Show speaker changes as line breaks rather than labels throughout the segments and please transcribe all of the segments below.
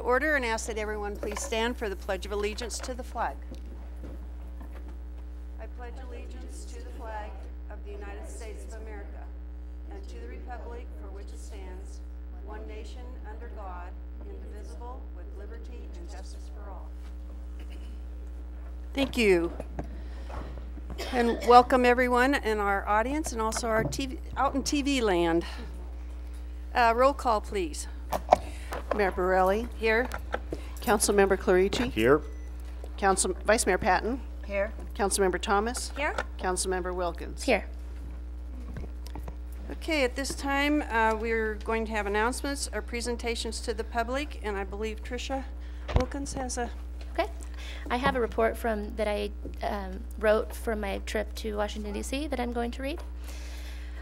order and ask that everyone please stand for the Pledge of Allegiance to the flag. I pledge allegiance to the flag of the United States of America and to the republic for which it stands, one nation under God, indivisible, with liberty and justice for all. Thank you. And welcome everyone in our audience and also our TV, out in TV land. Roll call, please.
Mayor Borelli.
Here.
Councilmember Clarici.
Here.
Vice Mayor Patton.
Here.
Councilmember Thomas.
Here.
Councilmember Wilkins.
Here.
Okay, at this time, we're going to have announcements or presentations to the public, and I believe Tricia Wilkins has a...
Okay. I have a report that I wrote from my trip to Washington, D.C. that I'm going to read.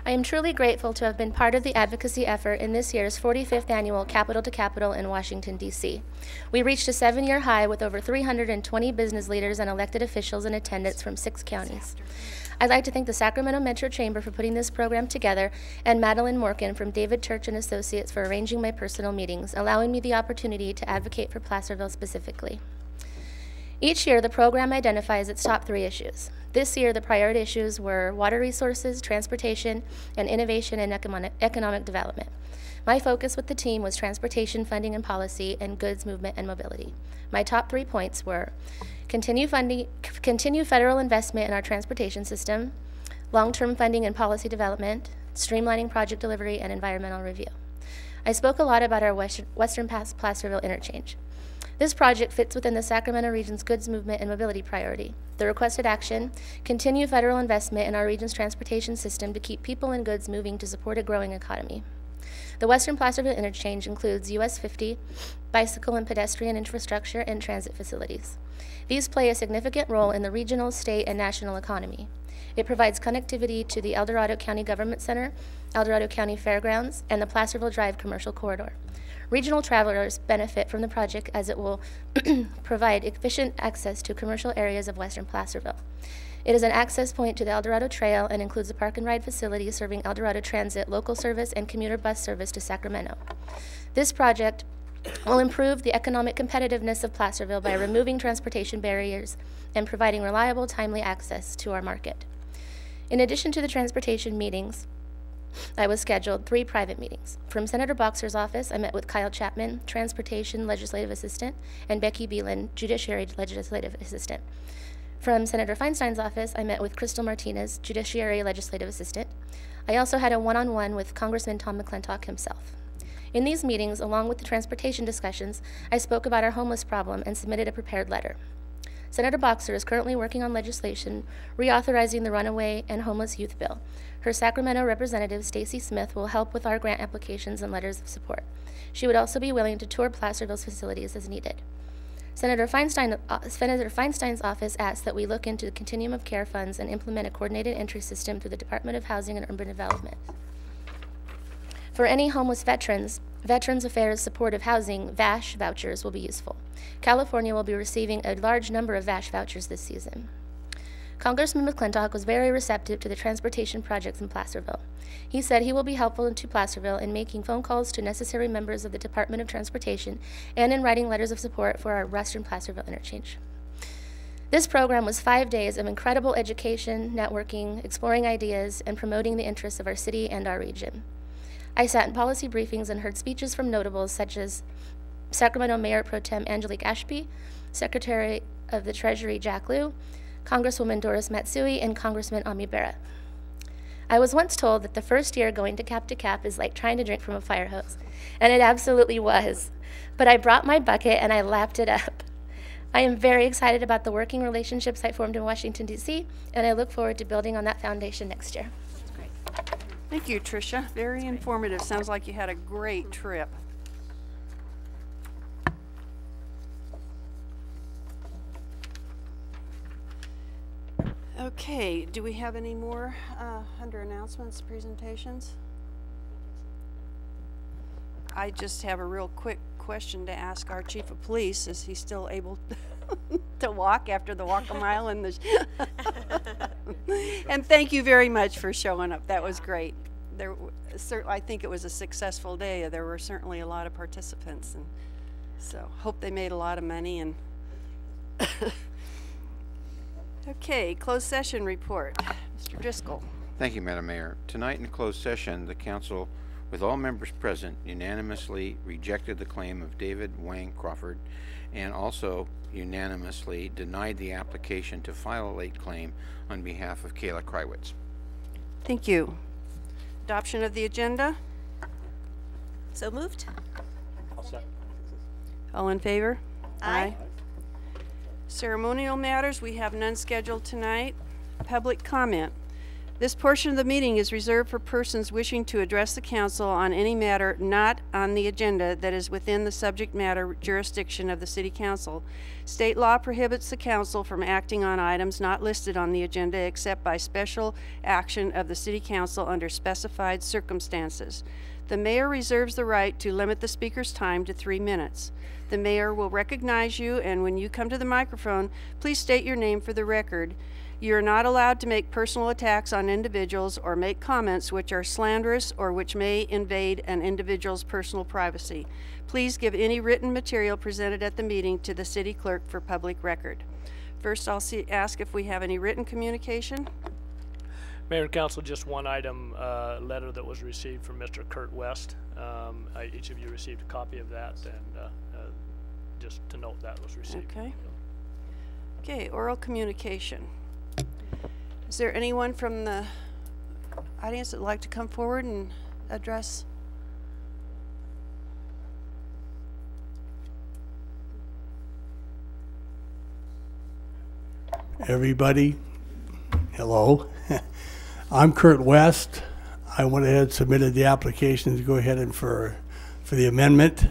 I am truly grateful to have been part of the advocacy effort in this year's 45th annual Capital to Capital in Washington, D.C. We reached a 7-year high with over 320 business leaders and elected officials in attendance from 6 counties. I'd like to thank the Sacramento Metro Chamber for putting this program together and Madeline Morgan from David Church and Associates for arranging my personal meetings, allowing me the opportunity to advocate for Placerville specifically. Each year, the program identifies its top 3 issues. This year, the priority issues were water resources, transportation, and innovation and economic development. My focus with the team was transportation funding and policy and goods movement and mobility. My top 3 points were continue federal investment in our transportation system, long-term funding and policy development, streamlining project delivery, and environmental review. I spoke a lot about our Western Placerville interchange. This project fits within the Sacramento region's goods movement and mobility priority. The requested action, continue federal investment in our region's transportation system to keep people and goods moving to support a growing economy. The Western Placerville interchange includes US 50, bicycle and pedestrian infrastructure, and transit facilities. These play a significant role in the regional, state, and national economy. It provides connectivity to the El Dorado County Government Center, El Dorado County Fairgrounds, and the Placerville Drive Commercial Corridor. Regional travelers benefit from the project as it will provide efficient access to commercial areas of Western Placerville. It is an access point to the El Dorado Trail and includes a park and ride facility serving El Dorado Transit local service and commuter bus service to Sacramento. This project will improve the economic competitiveness of Placerville by removing transportation barriers and providing reliable, timely access to our market. In addition to the transportation meetings, I was scheduled 3 private meetings. From Senator Boxer's office, I met with Kyle Chapman, Transportation Legislative Assistant, and Becky Beelan, Judiciary Legislative Assistant. From Senator Feinstein's office, I met with Crystal Martinez, Judiciary Legislative Assistant. I also had a one-on-one with Congressman Tom McClintock himself. In these meetings, along with the transportation discussions, I spoke about our homeless problem and submitted a prepared letter. Senator Boxer is currently working on legislation reauthorizing the Runaway and Homeless Youth Bill. Her Sacramento representative, Stacy Smith, will help with our grant applications and letters of support. She would also be willing to tour Placerville's facilities as needed. Senator Feinstein's office asked that we look into the continuum of care funds and implement a coordinated entry system through the Department of Housing and Urban Development. For any homeless veterans, Veterans Affairs Supportive Housing, VASH vouchers will be useful. California will be receiving a large number of VASH vouchers this season. Congressman McClintock was very receptive to the transportation projects in Placerville. He said he will be helpful to Placerville in making phone calls to necessary members of the Department of Transportation and in writing letters of support for our Western Placerville interchange. This program was 5 days of incredible education, networking, exploring ideas, and promoting the interests of our city and our region. I sat in policy briefings and heard speeches from notables such as Sacramento Mayor Pro Tem Angelique Ashby, Secretary of the Treasury Jack Liu, Congresswoman Doris Matsui, and Congressman Ami Berra. I was once told that the first year going to Cap is like trying to drink from a fire hose, and it absolutely was. But I brought my bucket and I lapped it up. I am very excited about the working relationships I formed in Washington, D.C., and I look forward to building on that foundation next year. That's great.
Thank you, Tricia. Very informative. Sounds like you had a great trip. Okay, do we have any more under announcements, presentations? I just have a real quick question to ask our Chief of Police. Is he still able to walk after the walk a mile? And thank you very much for showing up. That was great. I think it was a successful day. There were certainly a lot of participants, and So hope they made a lot of money. And okay, closed session report. Mr. Driscoll.
Thank you, Madam Mayor. Tonight in closed session, the council, with all members present, unanimously rejected the claim of David Wang Crawford and also unanimously denied the application to file a late claim on behalf of Kayla Krywitz.
Thank you. Adoption of the agenda.
So moved.
All in favor? Aye. Ceremonial matters, we have none scheduled tonight. Public comment. This portion of the meeting is reserved for persons wishing to address the council on any matter not on the agenda that is within the subject matter jurisdiction of the City Council. State law prohibits the council from acting on items not listed on the agenda except by special action of the City Council under specified circumstances. The mayor reserves the right to limit the speaker's time to 3 minutes. The mayor will recognize you, and when you come to the microphone, please state your name for the record. You are not allowed to make personal attacks on individuals or make comments which are slanderous or which may invade an individual's personal privacy. Please give any written material presented at the meeting to the city clerk for public record. First, I'll ask if we have any written communication.
Mayor and Council, just one item, letter that was received from Mr. Kurt West. Each of you received a copy of that, and just to note that was received.
Okay. Okay, oral communication. Is there anyone from the audience that would like to come forward and address?
Everybody, hello. I'm Kurt West. I went ahead and submitted the application to go ahead and for the amendment.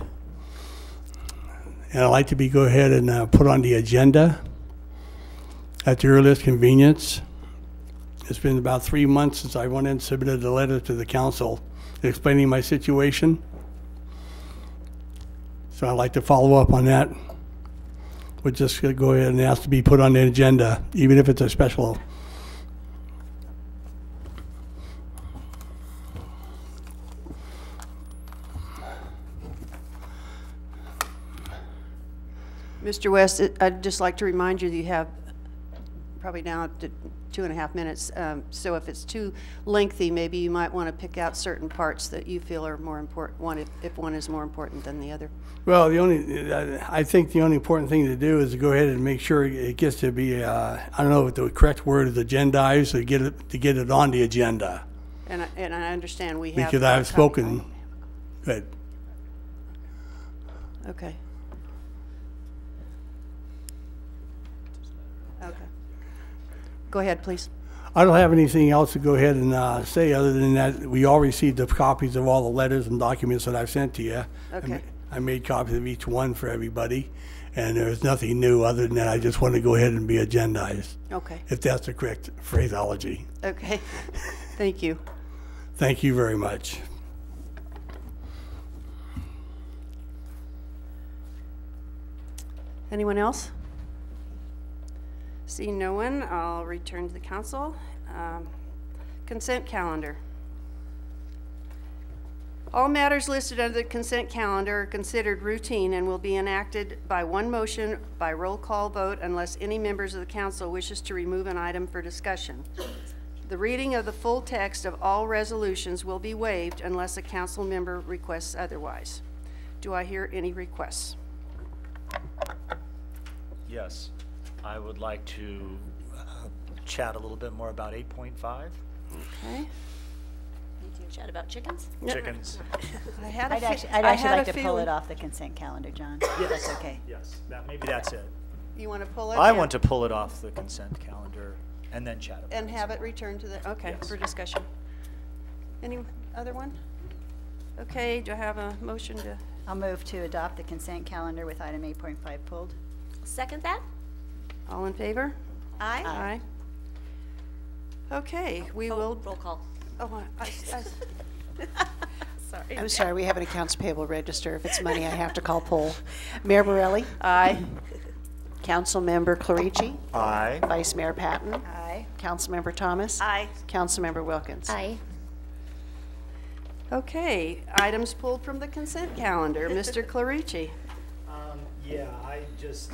And I'd like to go ahead and put on the agenda at the earliest convenience. It's been about 3 months since I went and submitted a letter to the council explaining my situation. So I'd like to follow up on that. We're just going to go ahead and ask to be put on the agenda, even if it's a special.
Mr. West, I'd just like to remind you that you have probably now up to 2.5 minutes. So if it's too lengthy, maybe you might want to pick out certain parts that you feel are more important, if one is more important than the other.
Well, I think the only important thing to do is to go ahead and make sure it gets to be, I don't know what the correct word is, agendized, to get it on the agenda.
And I understand we have.
Because I've spoken. Good.
Okay. Okay. Go ahead, please.
I don't have anything else to go ahead and say other than that we all received the copies of all the letters and documents that I've sent to you.
Okay.
I made copies of each one for everybody, and there's nothing new other than that. I just want to go ahead and be agendized. Okay. If that's the correct phraseology.
Okay. Thank you.
Thank you very much.
Anyone else? Seeing no one, I'll return to the council. Consent calendar. All matters listed under the consent calendar are considered routine and will be enacted by one motion by roll call vote unless any members of the council wishes to remove an item for discussion. The reading of the full text of all resolutions will be waived unless a council member requests otherwise. Do I hear any requests?
Yes, I would like to chat a little bit more about 8.5.
Okay.
Need to chat about chickens?
Chickens.
I'd actually like to pull it off the consent calendar, John. If that's okay.
Yes, maybe that's it.
You want to pull it?
I want to pull it off the consent calendar and then chat about it.
And have it returned to the, okay,
Yes.
for discussion. Any other one? Okay, do I have a motion to?
I'll move to adopt the consent calendar with item 8.5 pulled.
Second that?
All in favor?
Aye.
Aye. Okay, we will.
Roll call.
Oh,
Sorry.
I'm sorry, we have an accounts payable register. If it's money, I have to call poll. Mayor Borelli?
Aye.
Councilmember Clarici?
Aye.
Vice Mayor Patton?
Aye.
Councilmember Thomas?
Aye.
Councilmember Wilkins?
Aye.
Okay, items pulled from the consent calendar. Mr. Clarici.
Yeah, I just,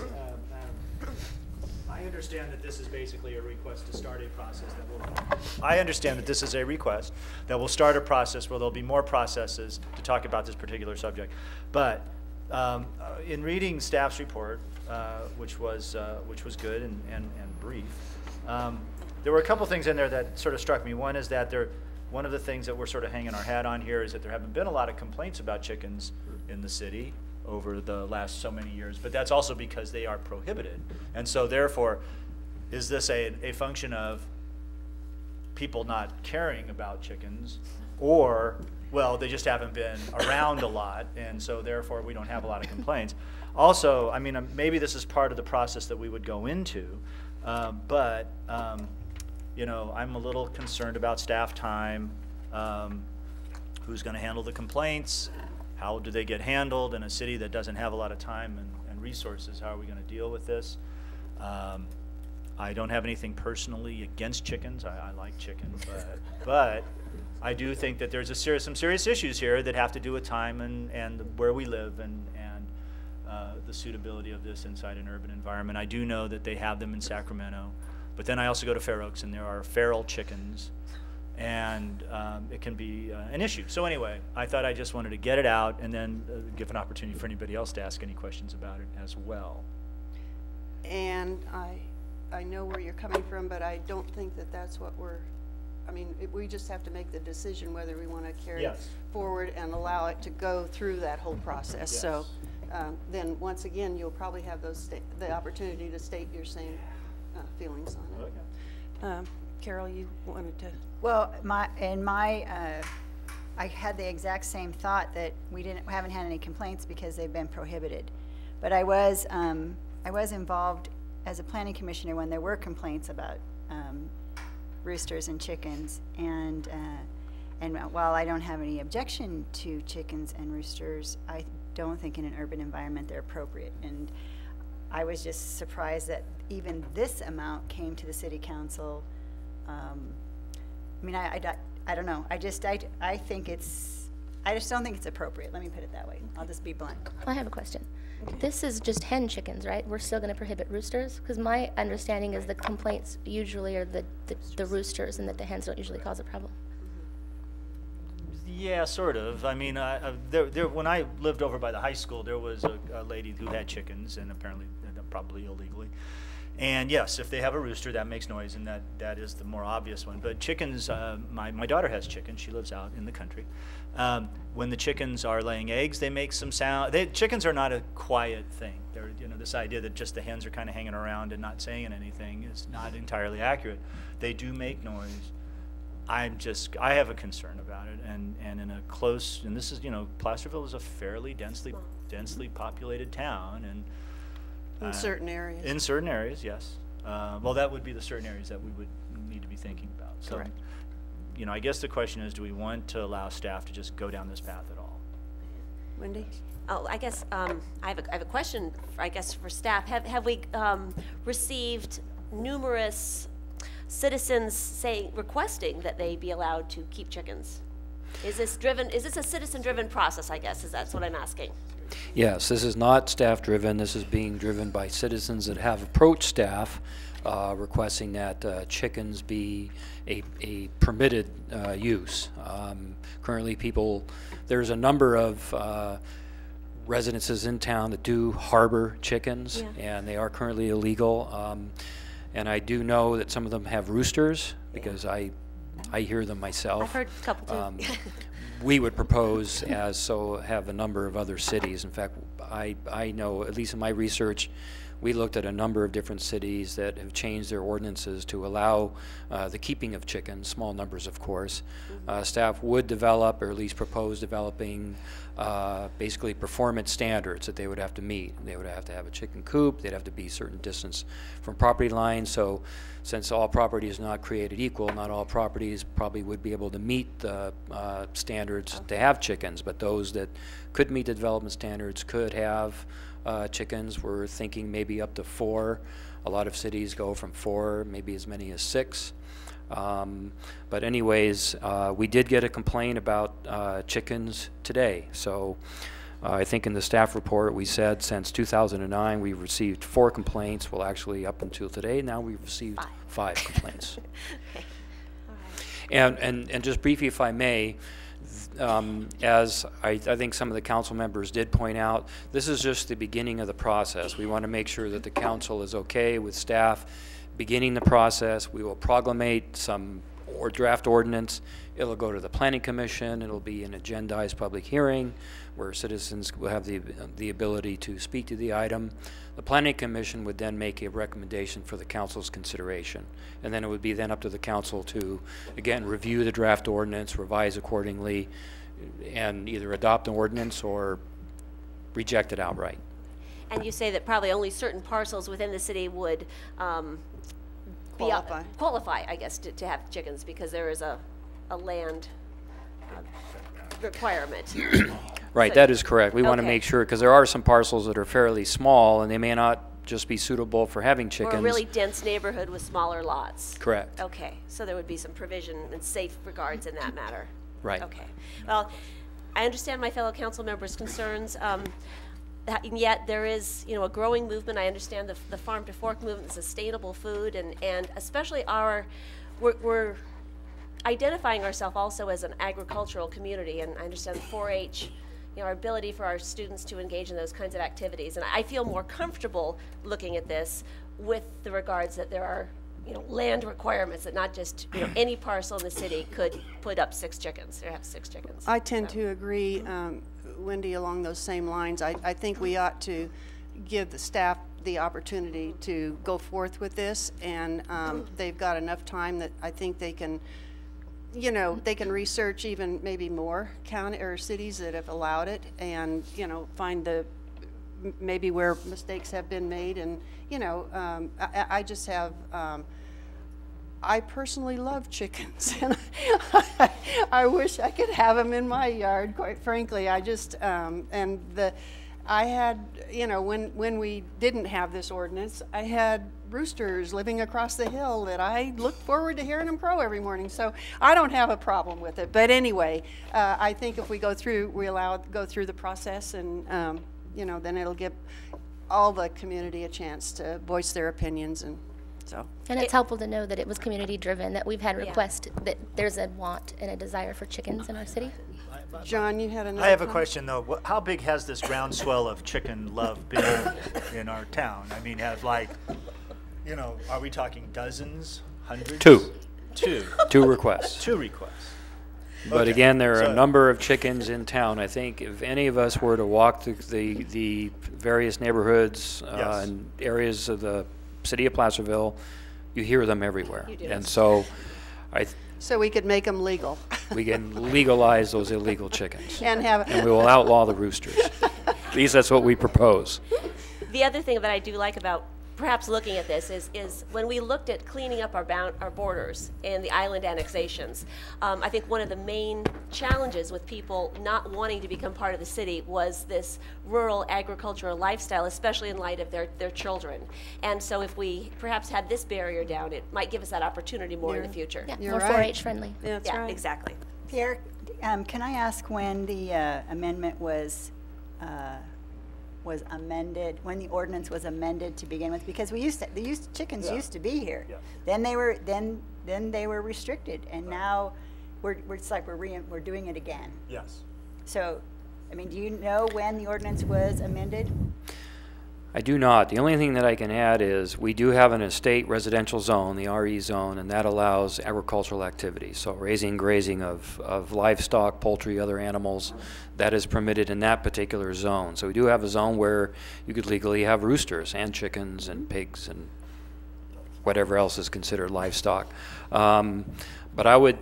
I understand that this is basically a request to start a process that will, I understand that this is a request that will start a process where there'll be more processes to talk about this particular subject. But in reading staff's report, which was good and brief, there were a couple things in there that sort of struck me. One is that one of the things that we're sort of hanging our hat on here is that there haven't been a lot of complaints about chickens in the city over the last so many years, but that's also because they are prohibited. And so therefore, is this a function of people not caring about chickens, or, well, they just haven't been around a lot, and so therefore we don't have a lot of complaints? Also, I mean, maybe this is part of the process that we would go into, but you know, I'm a little concerned about staff time. Who's going to handle the complaints? How do they get handled in a city that doesn't have a lot of time and resources? How are we going to deal with this? I don't have anything personally against chickens. I like chickens, but I do think that there's some serious issues here that have to do with time and where we live and the suitability of this inside an urban environment. I do know that they have them in Sacramento, but then I also go to Fair Oaks and there are feral chickens, and it can be an issue. So anyway, I thought I just wanted to get it out and then give an opportunity for anybody else to ask any questions about it as well.
And I know where you're coming from, but I don't think that that's what we just have to make the decision whether we want to carry it forward and allow it to go through that whole process. Yes. So then once again, you'll probably have the opportunity to state your same feelings on it. Okay. Carol, you wanted to?
Well, I had the exact same thought that we haven't had any complaints because they've been prohibited. But I was involved as a planning commissioner when there were complaints about roosters and chickens, and while I don't have any objection to chickens and roosters, I don't think in an urban environment they're appropriate. And I was just surprised that even this amount came to the city council. I mean, I don't know. I just don't think it's appropriate. Let me put it that way. I'll just be blunt.
I have a question. This is just hen chickens, right? We're still going to prohibit roosters? Because my understanding is the complaints usually are the roosters, and that the hens don't usually cause a problem.
Yeah, sort of. I mean, when I lived over by the high school, there was a lady who had chickens, and apparently, probably illegally. And yes, if they have a rooster, that makes noise, and that is the more obvious one. But chickens, my daughter has chickens. She lives out in the country. When the chickens are laying eggs, they make some sound. Chickens are not a quiet thing. They're, this idea that just the hens are kind of hanging around and not saying anything is not entirely accurate. They do make noise. I have a concern about it, and in a close, and this is, Placerville is a fairly densely populated town, and
in certain areas.
In certain areas, yes. Well, that would be the certain areas that we would need to be thinking about. So,
correct.
I guess the question is, do we want to allow staff to just go down this path at all?
Wendy?
Oh, I guess I have a question, I guess, for staff. Have we received numerous citizens requesting that they be allowed to keep chickens? Is this a citizen-driven process, I guess, that's what I'm asking?
Yes, this is not staff-driven. This is being driven by citizens that have approached staff requesting that chickens be a permitted use. Currently, there's a number of residences in town that do harbor chickens, and they are currently illegal. And I do know that some of them have roosters, because I hear them myself.
I've heard a couple too.
We would propose, have a number of other cities. In fact, I know, at least in my research, we looked at a number of different cities that have changed their ordinances to allow the keeping of chickens, small numbers of course. Staff would develop, or at least propose developing, basically performance standards that they would have to meet. They would have to have a chicken coop, they'd have to be a certain distance from property lines. So since all property is not created equal, not all properties probably would be able to meet the standards to have chickens, but those that could meet the development standards could have chickens. We're thinking maybe up to 4. A lot of cities go from 4, maybe as many as 6. But anyways, we did get a complaint about chickens today. So I think in the staff report we said since 2009 we've received 4 complaints. Well, actually up until today now we've received 5 complaints.
Okay. All right.
And just briefly, if I may, as I think some of the council members did point out, this is just the beginning of the process. We want to make sure that the council is okay with staff beginning the process. We will promulgate some draft ordinance. It'll go to the Planning Commission. It'll be an agendized public hearing where citizens will have the ability to speak to the item. The Planning Commission would then make a recommendation for the council's consideration. And then it would be then up to the council to, again, review the draft ordinance, revise accordingly, and either adopt an ordinance or reject it outright.
And you say that probably only certain parcels within the city would qualify, I guess, to have chickens, because there is a land requirement.
Right,
So-
that is correct. We want to
Okay.
make sure, because there are some parcels that are fairly small, and they may not just be suitable for having chickens.
Or a really dense neighborhood with smaller lots.
Correct.
Okay, so there would be some provision and safe regards in that matter.
Right.
Okay. Well, I understand my fellow council members' concerns. And yet there is, a growing movement. I understand the farm to fork movement, sustainable food, and especially we're identifying ourselves also as an agricultural community, and I understand 4-H, our ability for our students to engage in those kinds of activities. And I feel more comfortable looking at this with the regards that there are, land requirements, that not just, any parcel in the city could put up 6 chickens or have 6 chickens.
I tend to agree, Wendy, along those same lines. I think we ought to give the staff the opportunity to go forth with this, and they've got enough time that I think they can, they can research even maybe more county or cities that have allowed it, and find maybe where mistakes have been made, and I just have. I personally love chickens, and I wish I could have them in my yard, quite frankly. I just, I had, when we didn't have this ordinance, I had roosters living across the hill that I looked forward to hearing them crow every morning. So I don't have a problem with it. But anyway, I think if we go through the process, and, then it'll give all the community a chance to voice their opinions.
And it's helpful to know that it was community driven, that we've had
Yeah.
requests, that there's a want and a desire for chickens in our city.
John, you had another
I have a
comment?
question, though. How big has this groundswell of chicken love been in our town? I mean, are we talking dozens, hundreds?
2.
2
requests.
2 requests.
But
Okay.
again, there are
So-
a number of chickens in town. I think if any of us were to walk the various neighborhoods
Yes.
and areas of the city of Placerville, you hear them everywhere.
You do.
And so
So we could make them legal
we can legalize those illegal chickens.
and have.
And we will outlaw the roosters. At least that's what we propose.
The other thing that I do like about perhaps looking at this is when we looked at cleaning up our borders and the island annexations, I think one of the main challenges with people not wanting to become part of the city was this rural agricultural lifestyle, especially in light of their children. And so if we perhaps had this barrier down, it might give us that opportunity more in the future.
Yeah,
You're
more
right.
4-H friendly.
That's
Yeah,
right.
exactly.
Pierre, can I ask when the amendment was amended, when the ordinance was amended to begin with? Because chickens used to be here.
Yeah.
Then they were restricted, and now it's like we're doing it again.
Yes.
So, I mean, do you know when the ordinance was amended?
I do not. The only thing that I can add is we do have an estate residential zone, the RE zone, and that allows agricultural activities. So raising, grazing of livestock, poultry, other animals, that is permitted in that particular zone. So we do have a zone where you could legally have roosters and chickens and pigs and whatever else is considered livestock. But I would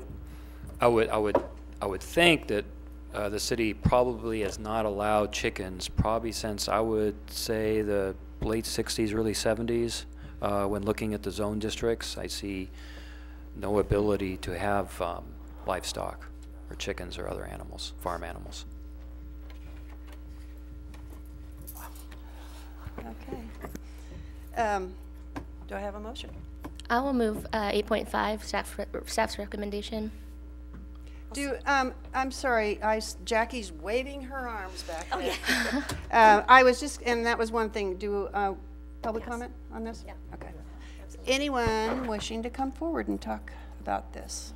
think that the city probably has not allowed chickens probably since, I would say, the late 60s, early 70s. When looking at the zone districts, I see no ability to have livestock or chickens or other animals, farm animals.
Okay. Do I have a motion?
I will move 8.5, staff's recommendation.
I'm sorry, Jackie's waving her arms back there. I was just, and that was one thing, public comment on this?
Yeah.
Okay. Anyone wishing to come forward and talk about this?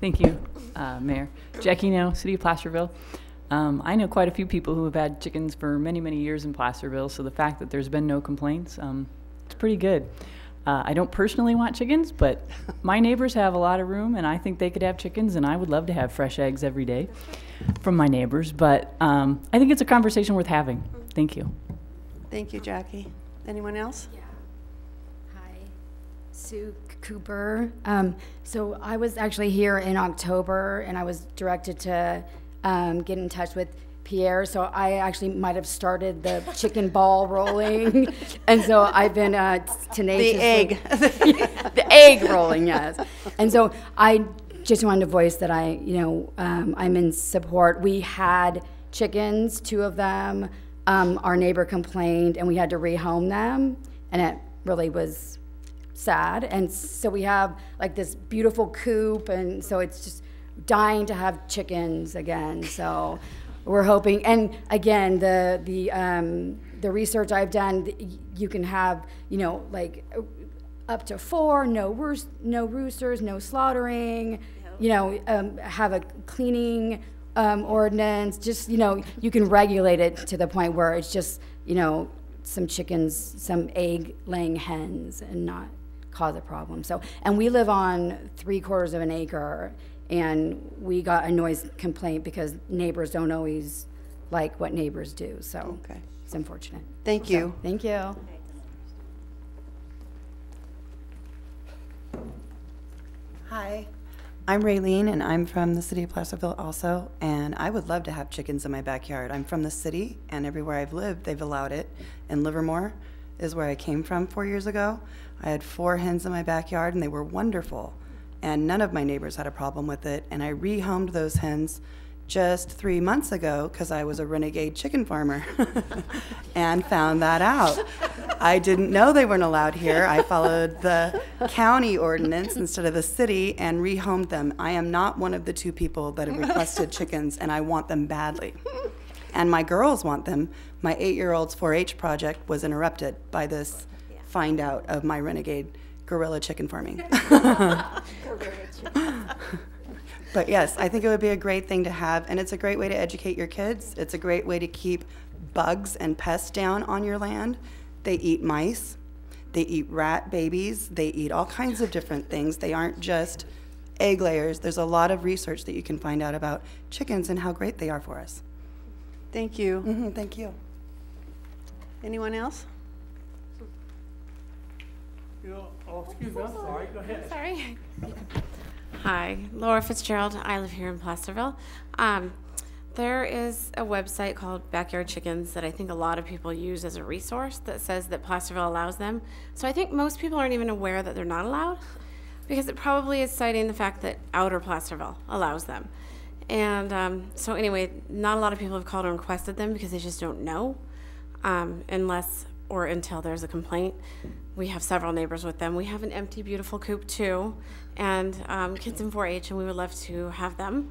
Thank you, Mayor. Jackie No, City of Placerville. I know quite a few people who have had chickens for many, many years in Placerville, so the fact that there's been no complaints, it's pretty good. I don't personally want chickens, but my neighbors have a lot of room, and I think they could have chickens, and I would love to have fresh eggs every day from my neighbors. But I think it's a conversation worth having. Thank you.
Thank you, Jackie. Anyone else?
Yeah. Hi, Sue Cooper. So I was actually here in October, and I was directed to get in touch with Pierre, so I actually might have started the chicken ball rolling, and so I've been tenacious.
The egg.
The egg rolling, yes. And so I just wanted to voice that I'm in support. We had chickens, 2 of them. Our neighbor complained, and we had to rehome them, and it really was sad. And so we have like this beautiful coop, and so it's just dying to have chickens again. So we're hoping, and again, the research I've done, you can have, like up to 4, no roosters, no slaughtering, have a cleaning ordinance, just, you can regulate it to the point where it's just, some chickens, some egg-laying hens, and not cause a problem. So, and we live on 3/4 of an acre, and we got a noise complaint because neighbors don't always like what neighbors do. So
Okay.
it's unfortunate.
Thank you.
Thank you.
Hi, I'm Raylene, and I'm from the city of Placerville also, and I would love to have chickens in my backyard. I'm from the city, and everywhere I've lived, they've allowed it. And Livermore is where I came from 4 years ago. I had 4 hens in my backyard, and they were wonderful. And none of my neighbors had a problem with it. And I rehomed those hens just 3 months ago because I was a renegade chicken farmer and found that out. I didn't know they weren't allowed here. I followed the county ordinance instead of the city and rehomed them. I am not one of the 2 people that have requested chickens, and I want them badly. And my girls want them. My 8-year-old's 4-H project was interrupted by this find out of my renegade guerrilla chicken farming. But yes, I think it would be a great thing to have, and it's a great way to educate your kids. It's a great way to keep bugs and pests down on your land. They eat mice, they eat rat babies, they eat all kinds of different things. They aren't just egg layers. There's a lot of research that you can find out about chickens and how great they are for us.
Thank you.
Thank you.
Anyone else?
Excuse me, I'm sorry, go ahead.
Sorry. Hi, Laura Fitzgerald. I live here in Placerville. There is a website called Backyard Chickens that I think a lot of people use as a resource that says that Placerville allows them. So I think most people aren't even aware that they're not allowed, because it probably is citing the fact that Outer Placerville allows them. And so anyway, not a lot of people have called and requested them because they just don't know, unless or until there's a complaint. We have several neighbors with them. We have an empty, beautiful coop too, and kids in 4-H, and we would love to have them.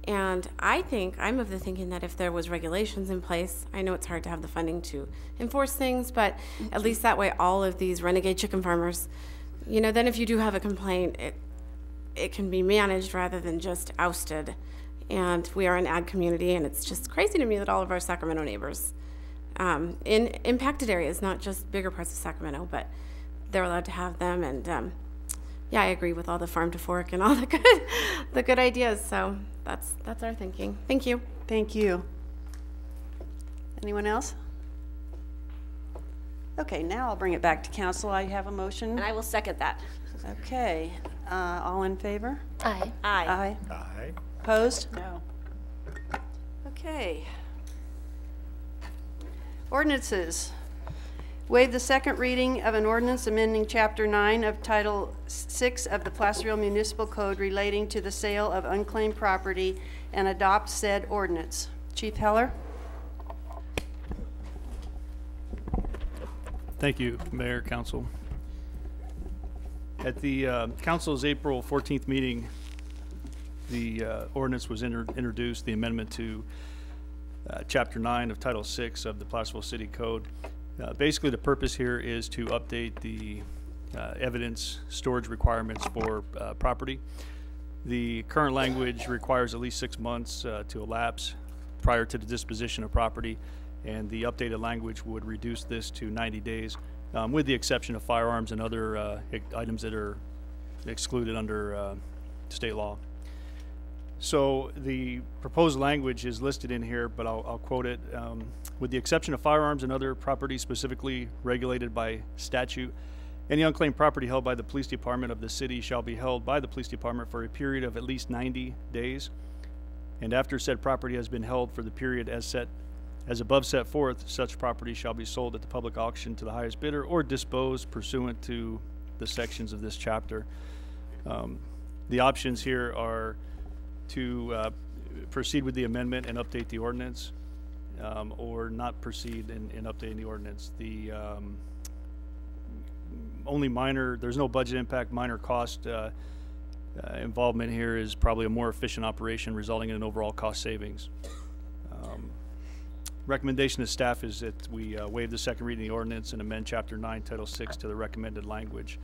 And I'm of the thinking that if there was regulations in place, I know it's hard to have the funding to enforce things, but at least that way all of these renegade chicken farmers, then if you do have a complaint, it can be managed rather than just ousted. And we are an ag community, and it's just crazy to me that all of our Sacramento neighbors in impacted areas, not just bigger parts of Sacramento, but they're allowed to have them. And I agree with all the farm to fork and all the good ideas. So that's our thinking. Thank you.
Thank you. Anyone else? Okay, now I'll bring it back to council. I have a motion.
And I will second that.
Okay, all in favor?
Aye.
Aye.
Aye.
Opposed? No. Okay. Ordinances. Waive the second reading of an ordinance amending Chapter 9 of Title 6 of the Placerville Municipal Code relating to the sale of unclaimed property and adopt said ordinance. Chief Heller?
Thank you, Mayor, Council. At the council's April 14th meeting, the ordinance was introduced, the amendment to Chapter 9 of Title 6 of the Placerville City Code. Basically, the purpose here is to update the evidence storage requirements for property. The current language requires at least 6 months to elapse prior to the disposition of property, and the updated language would reduce this to 90 days, with the exception of firearms and other items that are excluded under state law. So the proposed language is listed in here, but I'll quote it. With the exception of firearms and other property specifically regulated by statute, any unclaimed property held by the police department of the city shall be held by the police department for a period of at least 90 days. And after said property has been held for the period as above set forth, such property shall be sold at the public auction to the highest bidder or disposed pursuant to the sections of this chapter. The options here are to proceed with the amendment and update the ordinance, or not proceed in updating the ordinance. The only minor, there's no budget impact, minor cost involvement here is probably a more efficient operation resulting in an overall cost savings. Recommendation of staff is that we waive the second reading of the ordinance and amend Chapter 9, Title 6 to the recommended language.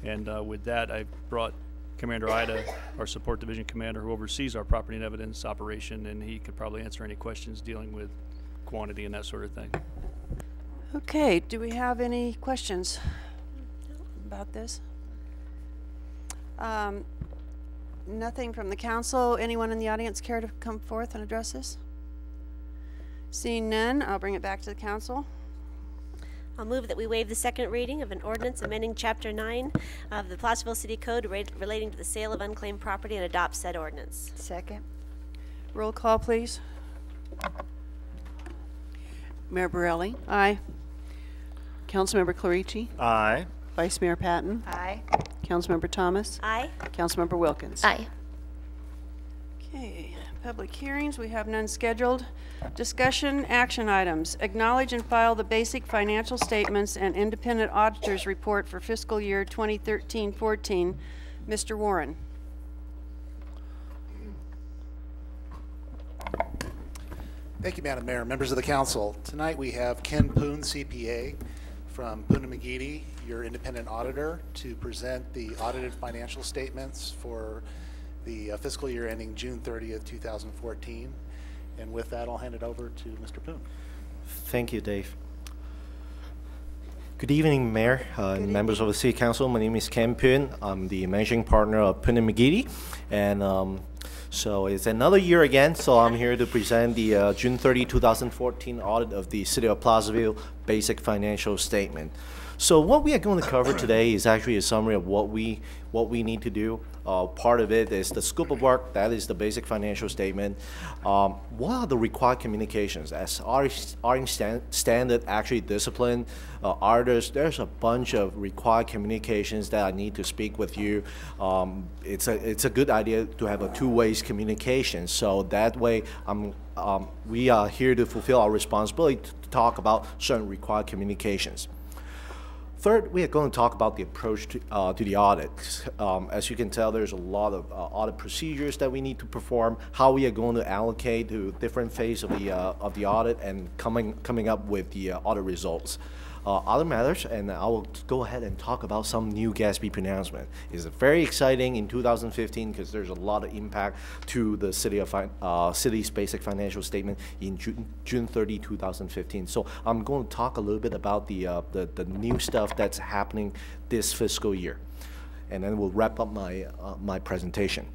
And with that, I've brought Commander Ida, our support division commander, who oversees our property and evidence operation, and he could probably answer any questions dealing with quantity and that sort of thing.
Okay, do we have any questions about this? Nothing from the council. Anyone in the audience care to come forth and address this? Seeing none, I'll bring it back to the council.
I'll move that we waive the second reading of an ordinance amending Chapter 9 of the Placerville City Code relating to the sale of unclaimed property and adopt said ordinance.
Second.
Roll call, please.
Mayor Borelli,
Aye.
Councilmember Clarici,
Aye.
Vice Mayor Patton,
Aye.
Councilmember Thomas,
Aye.
Councilmember Wilkins.
Aye.
Okay, public hearings, we have none scheduled. Discussion, action items. Acknowledge and file the basic financial statements and independent auditor's report for fiscal year 2013-14. Mr. Warren.
Thank you, Madam Mayor, members of the council. Tonight we have Ken Poon, CPA, from Poon & McGeady, your independent auditor, to present the audited financial statements for the fiscal year ending June 30th, 2014. And with that, I'll hand it over to Mr. Poon.
Thank you, Dave. Good evening, Mayor and members of the City Council. My name is Ken Poon. I'm the managing partner of Poon & McGeady. And so it's another year again, so I'm here to present the June 30, 2014 audit of the City of Placerville basic financial statement. So what we are going to cover today is actually a summary of what we need to do. Part of it is the scope of work, that is the basic financial statement. What are the required communications? As our standard actually discipline auditors, there's a bunch of required communications that I need to speak with you. It's a good idea to have a two-way communication, so that way we are here to fulfill our responsibility to talk about certain required communications. Third, we are going to talk about the approach to the audit. As you can tell, there's a lot of audit procedures that we need to perform, how we are going to allocate to different phases of the audit, and coming up with the audit results. Other matters, and I will go ahead and talk about some new GASB pronouncement. It's very exciting in 2015 because there's a lot of impact to the city's basic financial statement in June 30, 2015. So I'm going to talk a little bit about the new stuff that's happening this fiscal year, and then we'll wrap up my presentation.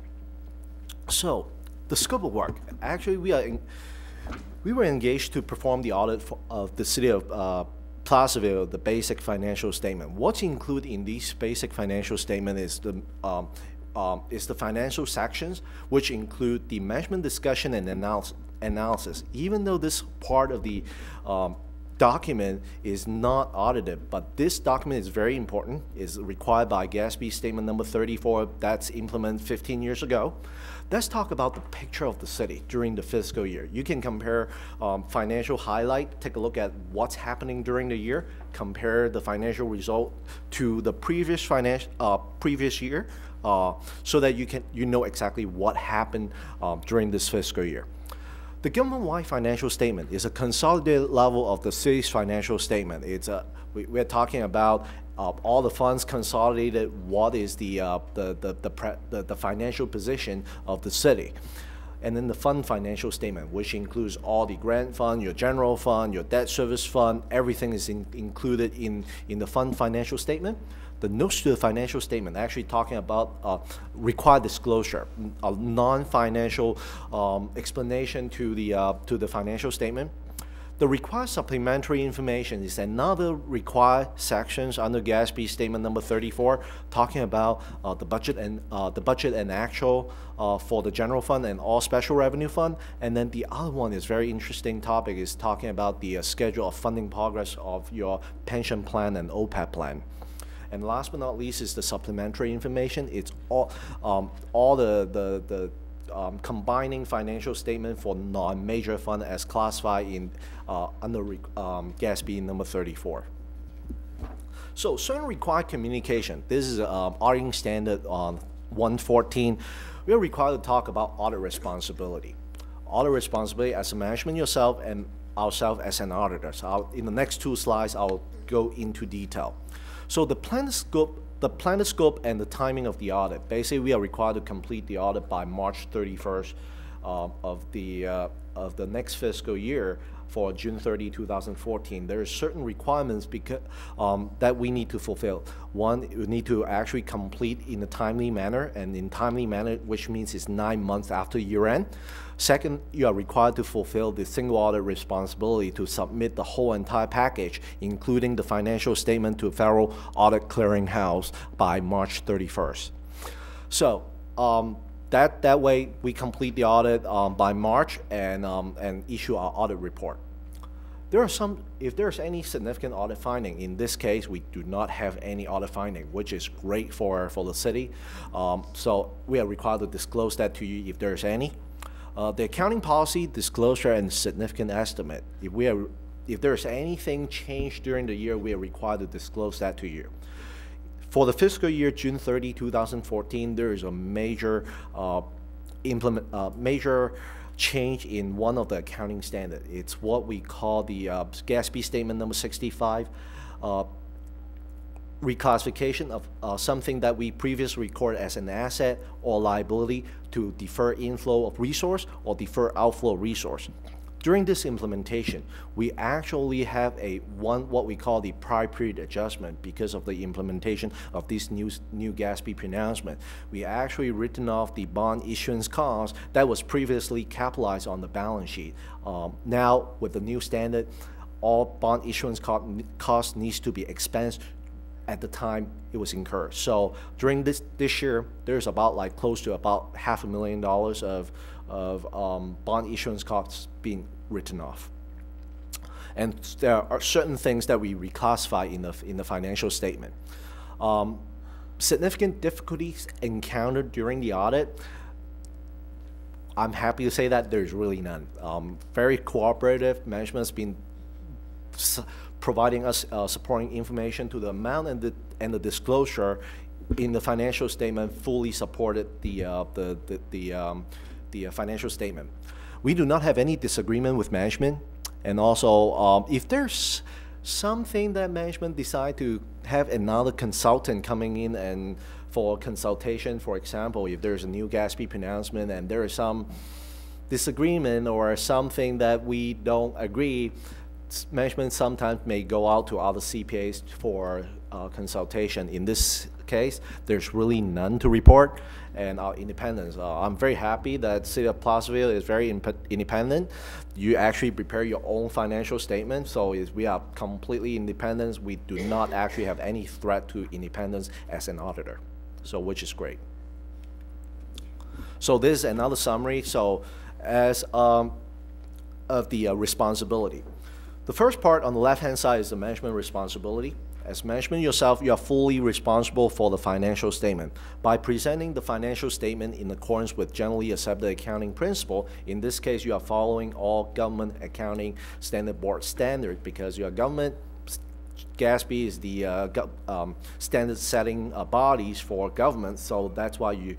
So the scope of work. Actually, we were engaged to perform the audit of the City of Placerville, the basic financial statement. What's included in these basic financial statement is the financial sections, which include the management discussion and analysis. Even though this part of the document is not audited, but this document is very important. It's required by GASB Statement Number 34 that's implemented 15 years ago. Let's talk about the picture of the city during the fiscal year. You can compare financial highlight, take a look at what's happening during the year, compare the financial result to the previous year, so that you know exactly what happened during this fiscal year. The government-wide financial statement is a consolidated level of the city's financial statement. It's we're talking about all the funds consolidated. What is the financial position of the city, and then the fund financial statement, which includes all the grant fund, your general fund, your debt service fund. Everything is included in the fund financial statement. The notes to the financial statement actually talking about required disclosure, a non-financial explanation to the financial statement. The required supplementary information is another required sections under GASB Statement Number 34, talking about the budget and actual for the general fund and all special revenue fund. And then the other one is very interesting topic is talking about the schedule of funding progress of your pension plan and OPEB plan. And last but not least is the supplementary information. It's all the combining financial statement for non-major fund as classified in under GASB number 34. So certain required communication. This is auditing standard on 114. We are required to talk about audit responsibility. Audit responsibility as a management yourself and ourselves as an auditor. So in the next 2 slides, I'll go into detail. So the planned scope and the timing of the audit. Basically, we are required to complete the audit by March 31st of the next fiscal year for June 30, 2014. There are certain requirements that we need to fulfill. One, we need to actually complete in a timely manner, and in timely manner, which means it's 9 months after year end. Second, you are required to fulfill the single audit responsibility to submit the whole entire package, including the financial statement to Federal Audit Clearinghouse by March 31st. So that way we complete the audit by March and issue our audit report. If there's any significant audit finding, in this case, we do not have any audit finding, which is great for the city. So we are required to disclose that to you if there's any. The accounting policy, disclosure, and significant estimate. If there's anything changed during the year, we are required to disclose that to you. For the fiscal year June 30, 2014, there is a major major change in one of the accounting standards. It's what we call the GASB Statement Number 65. Reclassification of something that we previously recorded as an asset or liability to defer inflow of resource or defer outflow of resource. During this implementation, we actually have what we call the prior period adjustment because of the implementation of this new GASB pronouncement. We actually written off the bond issuance cost that was previously capitalized on the balance sheet. Now, with the new standard, all bond issuance cost needs to be expensed at the time it was incurred. So during this year, there's about close to about $500,000 of bond issuance costs being written off. And there are certain things that we reclassify in the financial statement. Significant difficulties encountered during the audit. I'm happy to say that there's really none. Very cooperative. Management's been providing us supporting information to the amount and the disclosure in the financial statement fully supported the financial statement. We do not have any disagreement with management, and also if there's something that management decide to have another consultant coming in and for consultation, for example, if there's a new GASB pronouncement and there is some disagreement or something that we don't agree, management sometimes may go out to other CPAs for consultation. In this case, there's really none to report, and our independence. I'm very happy that City of Placerville is very independent. You actually prepare your own financial statement, so we are completely independent. We do not actually have any threat to independence as an auditor, so which is great. So this is another summary. So as of the responsibility. The first part on the left-hand side is the management responsibility. As management yourself, you are fully responsible for the financial statement. By presenting the financial statement in accordance with generally accepted accounting principle, in this case, you are following all government accounting standard board standard because your government, GASB is the standard setting bodies for government, so that's why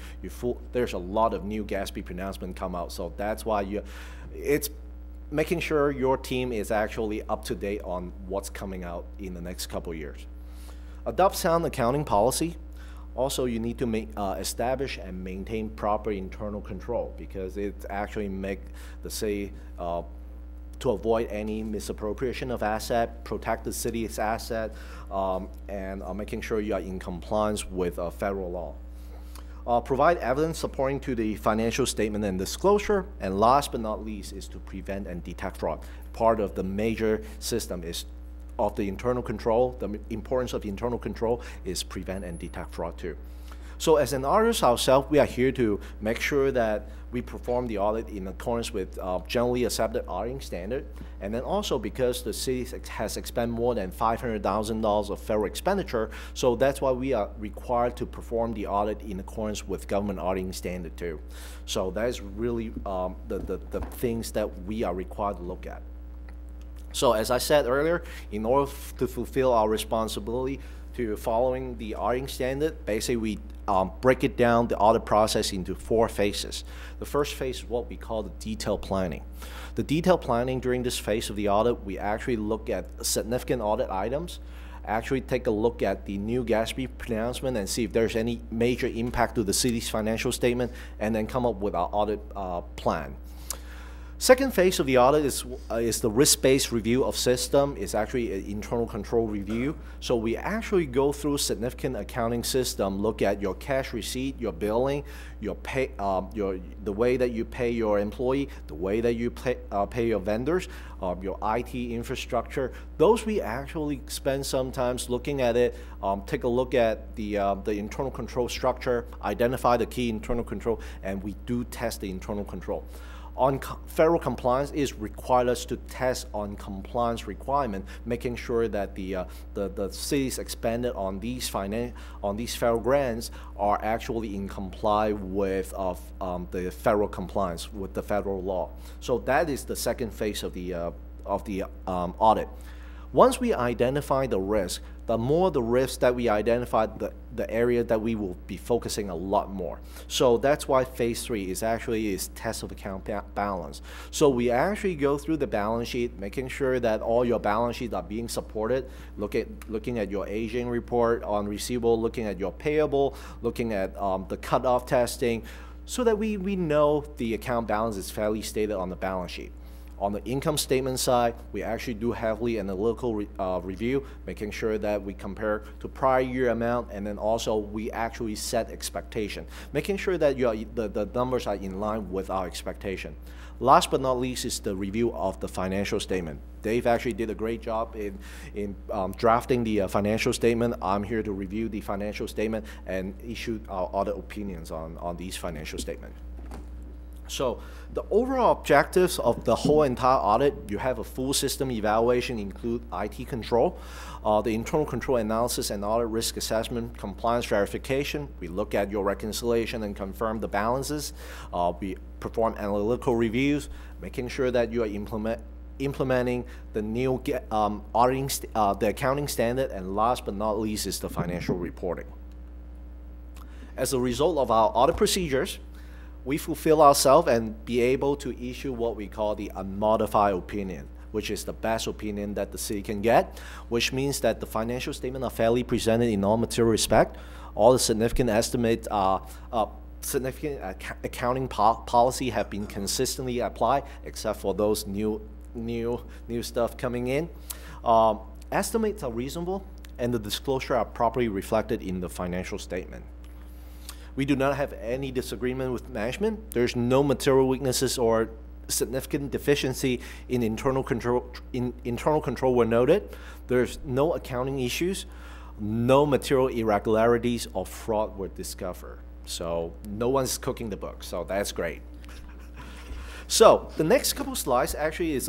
there's a lot of new GASB pronouncement come out, so that's why it's making sure your team is actually up to date on what's coming out in the next couple of years. Adopt sound accounting policy. Also, you need to establish and maintain proper internal control because it actually make the city to avoid any misappropriation of asset, protect the city's asset, and making sure you are in compliance with federal law. Provide evidence supporting to the financial statement and disclosure, and last but not least is to prevent and detect fraud. Part of the major system is of the internal control. The importance of internal control is prevent and detect fraud too. So as an auditor ourselves, we are here to make sure that we perform the audit in accordance with generally accepted auditing standard. And then also because the city has expended more than $500,000 of federal expenditure, so that's why we are required to perform the audit in accordance with government auditing standard too. So that is really the things that we are required to look at. So as I said earlier, in order to fulfill our responsibility to following the auditing standard, basically we break it down, the audit process, into 4 phases. The first phase is what we call the detailed planning. The detailed planning during this phase of the audit, we actually look at significant audit items, actually take a look at the new GASB pronouncement and see if there's any major impact to the city's financial statement, and then come up with our audit plan. Second phase of the audit is the risk-based review of system. It's actually an internal control review. So we actually go through significant accounting system, look at your cash receipt, your billing, your pay, the way that you pay your employee, the way that you pay your vendors, your IT infrastructure. Those we actually spend some time looking at it, take a look at the internal control structure, identify the key internal control, and we do test the internal control. On federal compliance is required us to test on compliance requirement, making sure that the cities expended on these federal grants are actually in compliance with the federal compliance with the federal law. So that is the second phase of the audit. Once we identify the risk, the more the risks that we identify, the area that we will be focusing a lot more. So that's why phase 3 is test of account balance. So we actually go through the balance sheet, making sure that all your balance sheets are being supported, looking at your aging report on receivable, looking at your payable, looking at the cutoff testing, so that we know the account balance is fairly stated on the balance sheet. On the income statement side, we actually do heavily analytical review, making sure that we compare to prior year amount, and then also we actually set expectation, making sure that the numbers are in line with our expectation. Last but not least is the review of the financial statement. Dave actually did a great job in drafting the financial statement. I'm here to review the financial statement and issue our audit opinions on these financial statements. So the overall objectives of the whole entire audit, you have a full system evaluation, include IT control, the internal control analysis and audit risk assessment, compliance verification. We look at your reconciliation and confirm the balances. We perform analytical reviews, making sure that you are implementing the new auditing, the accounting standard, and last but not least is the financial reporting. As a result of our audit procedures, we fulfill ourselves and be able to issue what we call the unmodified opinion, which is the best opinion that the city can get, which means that the financial statements are fairly presented in all material respect. All the significant estimates significant accounting policy have been consistently applied, except for those new stuff coming in. Estimates are reasonable, and the disclosure are properly reflected in the financial statement. We do not have any disagreement with management. There's no material weaknesses or significant deficiency in internal control. Internal control were noted. There's no accounting issues. No material irregularities or fraud were discovered. So no one's cooking the book. So that's great. So the next couple slides actually is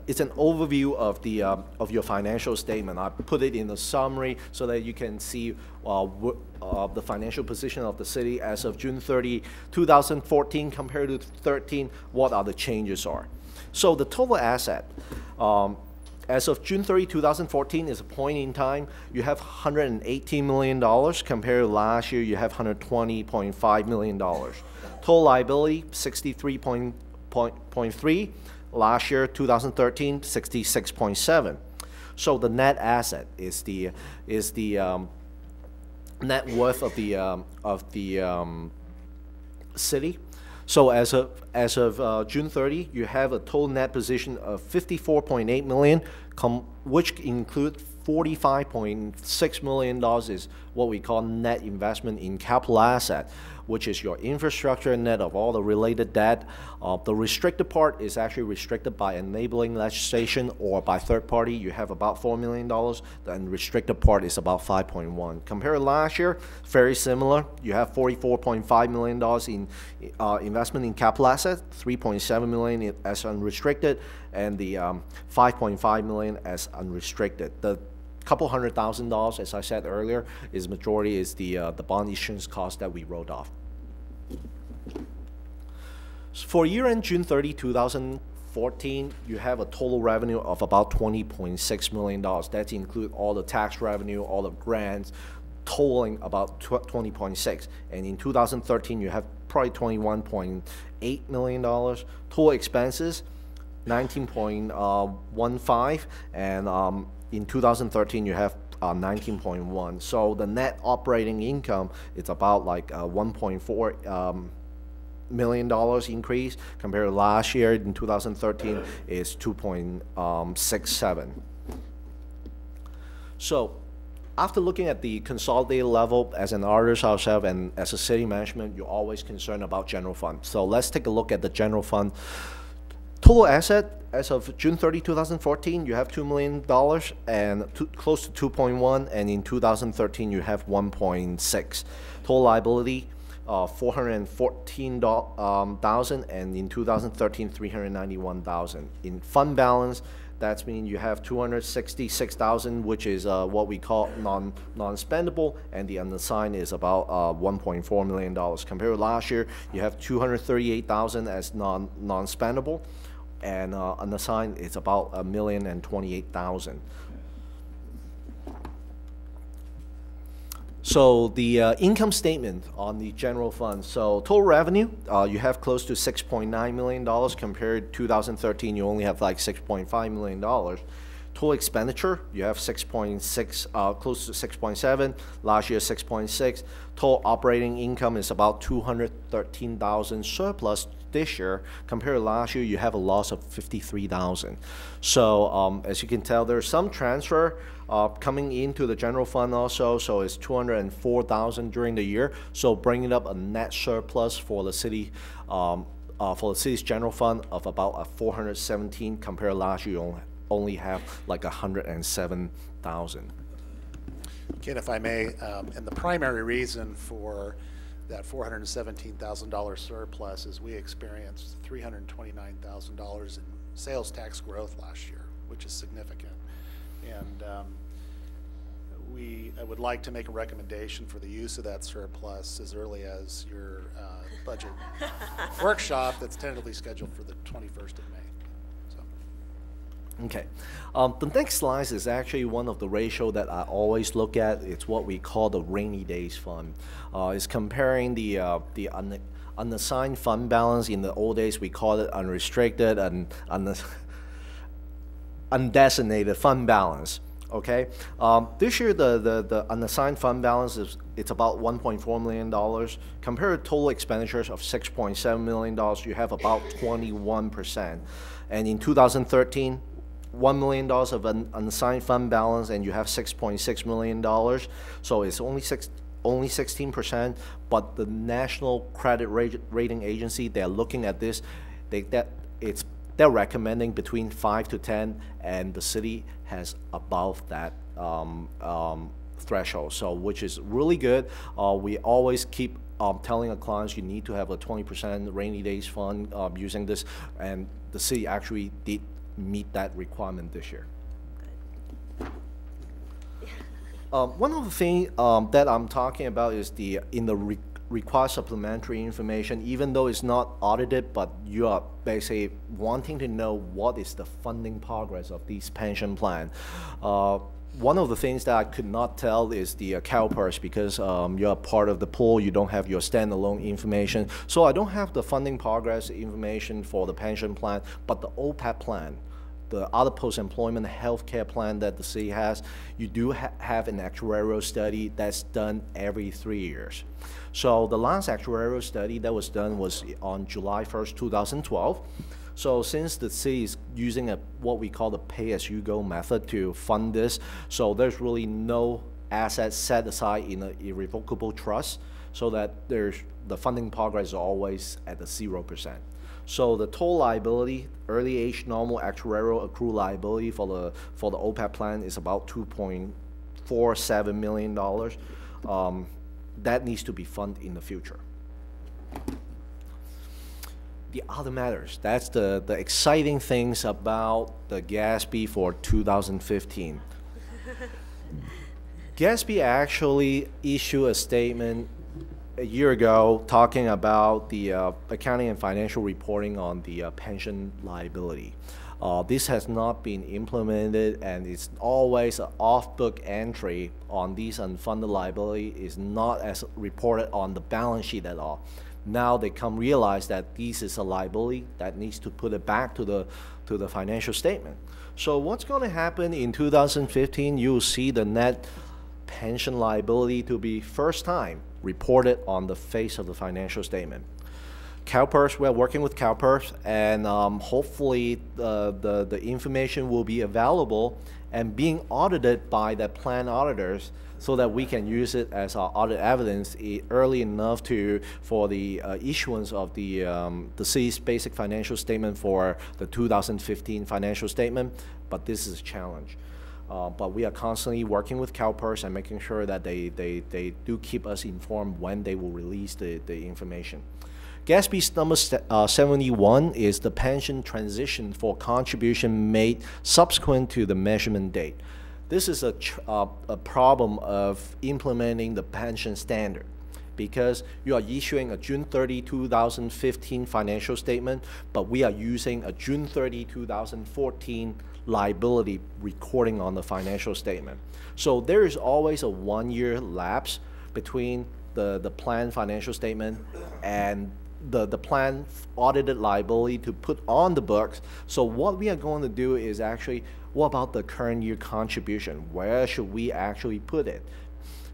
it's an overview of your financial statement. I put it in a summary so that you can see the financial position of the city as of June 30, 2014 compared to 13. What are the changes are? So the total asset. As of June 30, 2014 is a point in time. You have $118 million compared to last year. You have $120.5 million. Total liability 63.3. Last year, 2013, 66.7. So the net asset is the net worth of the city. So as of June 30, you have a total net position of $54.8 million, which include $45.6 million is what we call net investment in capital asset, which is your infrastructure net of all the related debt. The restricted part is actually restricted by enabling legislation or by third party. You have about $4 million. The unrestricted part is about 5.1. Compared to last year, very similar. You have $44.5 million in investment in capital assets, $3.7 million as unrestricted, and the $5.5 million as unrestricted. The couple $100,000, as I said earlier, is majority is the bond issuance cost that we wrote off. So for year-end June 30, 2014, you have a total revenue of about $20.6 million. That includes all the tax revenue, all the grants, totaling about 20.6. And in 2013, you have probably $21.8 million. Total expenses, 19.15, and in 2013, you have 19.1. So the net operating income is about like $1.4 million increase compared to last year. In 2013 is 2.67. So after looking at the consolidated level as an artist ourselves and as a city management, you're always concerned about general fund. So let's take a look at the general fund. Total asset as of June 30, 2014, you have $2 million and close to 2.1, and in 2013 you have 1.6. Total liability, 414,000, and in 2013 391,000. In fund balance, that means you have 266,000, which is what we call non-spendable, and the unassigned is about $1.4 million. Compared to last year, you have 238,000 as non-spendable, and unassigned is about $1,028,000. So the income statement on the general fund. So total revenue, you have close to $6.9 million. Compared to 2013, you only have like $6.5 million. Total expenditure, you have 6.6, close to 6.7. Last year, 6.6. Total operating income is about 213,000 surplus this year. Compared to last year, you have a loss of 53,000. So as you can tell, there's some transfer coming into the general fund also. So it's 204,000 during the year. So bringing up a net surplus for the city. For the city's general fund of about 417. Compared to last year, you only have like 107,000.
Ken, if I may, and the primary reason for that $417,000 surplus is we experienced $329,000 in sales tax growth last year, which is significant. And I would like to make a recommendation for the use of that surplus as early as your budget workshop that's tentatively scheduled for the 21st of May.
Okay. The next slide is actually one of the ratio that I always look at. It's what we call the rainy days fund. It's comparing the unassigned fund balance. In the old days, we call it unrestricted and undesignated fund balance. Okay. This year, the unassigned fund balance it's about $1.4 million. Compared to total expenditures of $6.7 million, you have about 21%. And in 2013, $1 million of an unassigned fund balance, and you have $6.6 million. So it's only 16%. But the National Credit Rating Agency, they're looking at this. They're recommending between 5 to 10, and the city has above that threshold, so which is really good. We always keep telling our clients you need to have a 20% rainy days fund using this, and the city actually did meet that requirement this year. One of the things that I'm talking about is in the require supplementary information, even though it's not audited, but you are basically wanting to know what is the funding progress of these pension plan. One of the things that I could not tell is the CalPERS, because you're part of the pool, you don't have your standalone information. So I don't have the funding progress information for the pension plan, but the OPEB plan, the other post-employment health care plan that the city has, you do have an actuarial study that's done every 3 years. So the last actuarial study that was done was on July 1st, 2012. So since the city is using what we call the pay-as-you-go method to fund this, so there's really no assets set aside in an irrevocable trust, so that the funding progress is always at the 0%. So the total liability, early age normal actuarial accrual liability for the OPEB plan is about $2.47 million. That needs to be funded in the future. The other matters, that's the exciting things about the GASB for 2015. GASB actually issued a statement a year ago talking about the accounting and financial reporting on the pension liability. This has not been implemented, and it's always an off-book entry on these unfunded liability. Is not as reported on the balance sheet at all. Now they realize that this is a liability that needs to put it back to the financial statement. So what's going to happen in 2015? You'll see the net pension liability to be first time reported on the face of the financial statement. CalPERS, we're working with CalPERS, and hopefully the information will be available and being audited by the plan auditors, so that we can use it as our audit evidence early enough for the issuance of the city's basic financial statement for the 2015 financial statement. But this is a challenge. But we are constantly working with CalPERS and making sure that they do keep us informed when they will release the information. GASB number 71 is the pension transition for contribution made subsequent to the measurement date. This is a problem of implementing the pension standard, because you are issuing a June 30, 2015 financial statement, but we are using a June 30, 2014 liability recording on the financial statement. So there is always a 1-year lapse between the plan financial statement and the plan audited liability to put on the books. So what we are going to do is actually, what about the current year contribution? Where should we actually put it?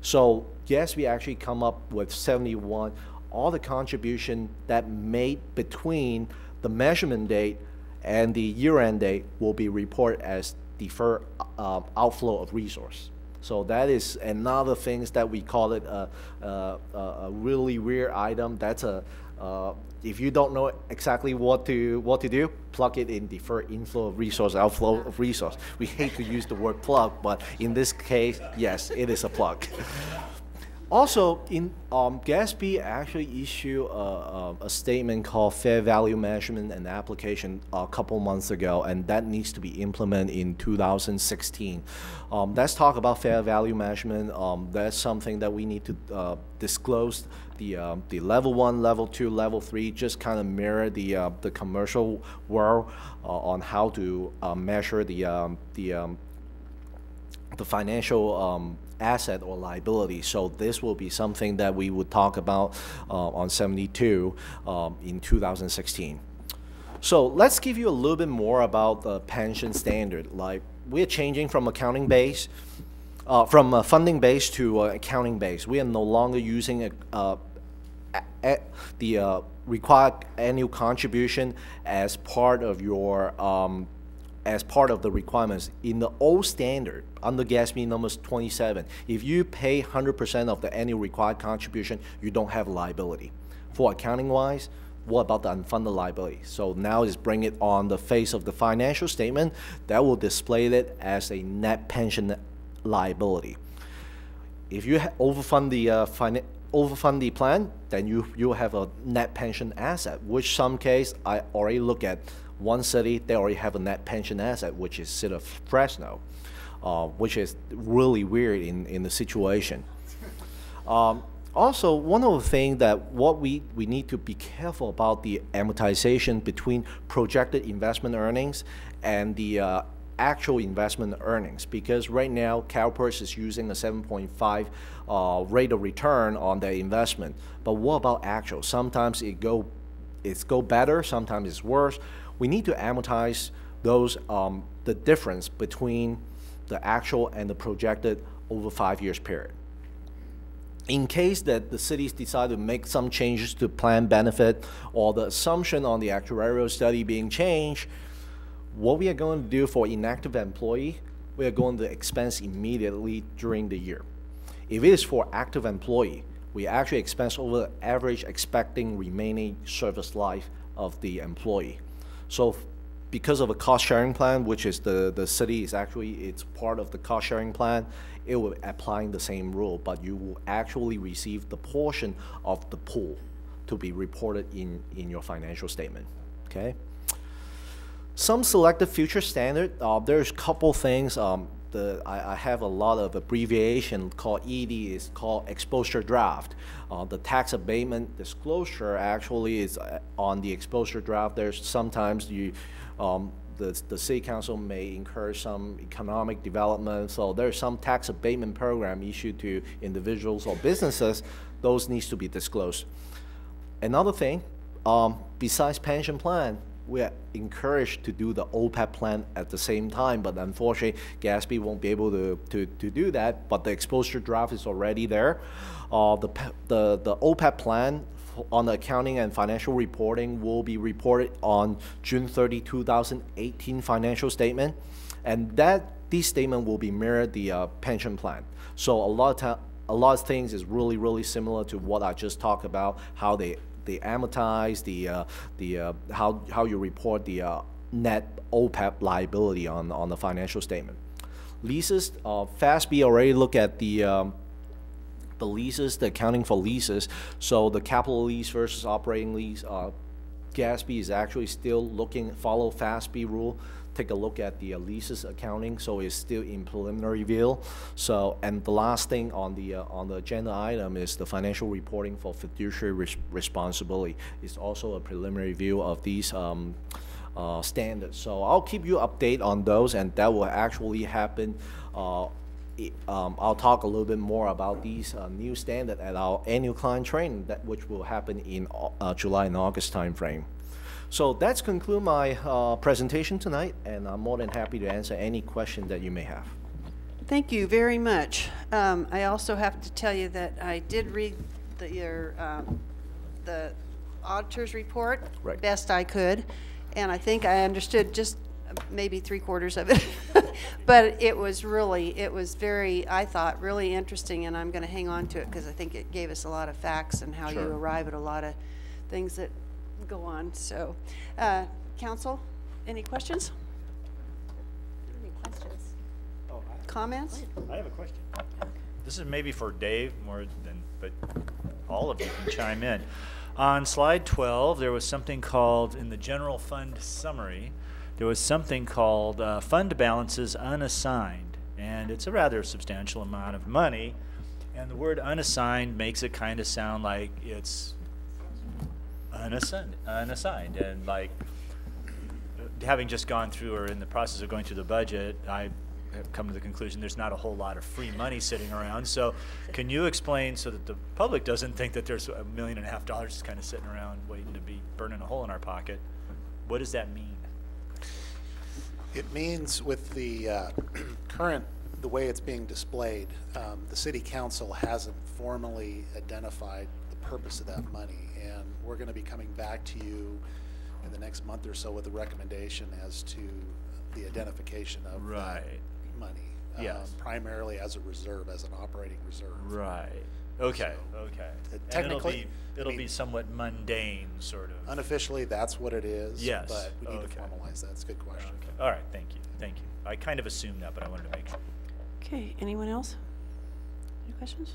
So yes, we actually come up with 71, all the contribution that made between the measurement date and the year-end date will be reported as deferred outflow of resource. So that is another thing that we call it a really weird item. That's if you don't know exactly what to do, plug it in deferred inflow of resource, outflow of resource. We hate to use the word plug, but in this case, yes, it is a plug. Also, GASB actually issued a statement called Fair Value Measurement and Application a couple months ago, and that needs to be implemented in 2016. Let's talk about fair value measurement. That's something that we need to disclose. The level 1, level 2, level 3 just kind of mirror the commercial world on how to measure the financial asset or liability. So this will be something that we would talk about on 72 in 2016. So let's give you a little bit more about the pension standard. Like, we're changing from accounting base, from a funding base to accounting base. We are no longer using the required annual contribution as part of your as part of the requirements. In the old standard, under GASB number 27, if you pay 100% of the annual required contribution, you don't have liability. For accounting-wise, what about the unfunded liability? So now is bring it on the face of the financial statement. That will display it as a net pension liability. if you overfund the plan, then you have a net pension asset, which some case I already look at one city, they already have a net pension asset, which is City of Fresno, which is really weird in the situation. Also, one of the things that we need to be careful about the amortization between projected investment earnings and the actual investment earnings, because right now CalPERS is using a 7.5 rate of return on their investment. But what about actual? Sometimes it's go better, sometimes it's worse. We need to amortize those the difference between the actual and the projected over 5 years period. In case that the cities decide to make some changes to plan benefit or the assumption on the actuarial study being changed, what we are going to do for inactive employee, we are going to expense immediately during the year. If it is for active employee, we actually expense over the average expecting remaining service life of the employee. So because of a cost sharing plan, which is the city is actually, it's part of the cost sharing plan, it will applying the same rule, but you will actually receive the portion of the pool to be reported in your financial statement, okay? Some selected future standard, there's a couple things. I have a lot of abbreviation called ED, is called exposure draft. The tax abatement disclosure actually is on the exposure draft. There's sometimes the city council may incur some economic development, so there's some tax abatement program issued to individuals or businesses. Those needs to be disclosed. Another thing, besides pension plan, we are encouraged to do the OPEB plan at the same time, but unfortunately, GASB won't be able to do that, but the exposure draft is already there. The OPEB plan on the accounting and financial reporting will be reported on June 30, 2018 financial statement, and this statement will be mirrored the pension plan. So a lot of things is really similar to what I just talked about, how they amortize how you report the net OPEB liability on the financial statement. Leases, FASB already look at the leases, the accounting for leases. So the capital lease versus operating lease, GASB is actually still follow FASB rule. Take a look at the leases accounting, so it's still in preliminary review. So, and the last thing on the agenda item is the financial reporting for fiduciary responsibility. It's also a preliminary review of these standards. So I'll keep you updated on those, and that will actually happen. I'll talk a little bit more about these new standards at our annual client training, which will happen in July and August timeframe. So that's conclude my presentation tonight, and I'm more than happy to answer any question that you may have.
Thank you very much. I also have to tell you that I did read the auditor's report best I could, and I think I understood just maybe 3/4 of it. But it was very, I thought, really interesting, and I'm going to hang on to it because I think it gave us a lot of facts and how you arrive at a lot of things that go on. So, council, any questions?
Any questions?
Comments?
I have a question. This is maybe for Dave more than, but all of you can chime in. On slide 12, there was something called, in the general fund summary, there was something called fund balances unassigned, and it's a rather substantial amount of money, and the word unassigned makes it kind of sound like it's unassigned, and like having just gone through or in the process of going through the budget, I have come to the conclusion there's not a whole lot of free money sitting around. So can you explain so that the public doesn't think that there's $1.5 million just kind of sitting around waiting to be burning a hole in our pocket? What does that mean?
It means with the the way it's being displayed, the city council hasn't formally identified the purpose of that money, and we're going to be coming back to you in the next month or so with a recommendation as to the identification of that money.
Yes.
Primarily as a reserve, as an operating reserve.
Right. Okay.
So,
okay.
Technically,
it'll be somewhat mundane, sort of.
Unofficially, that's what it is.
Yes.
But we need to formalize that. It's a good question.
Okay. All right. Thank you. Thank you. I kind of assumed that, but I wanted to make sure.
Okay. Anyone else? Any questions?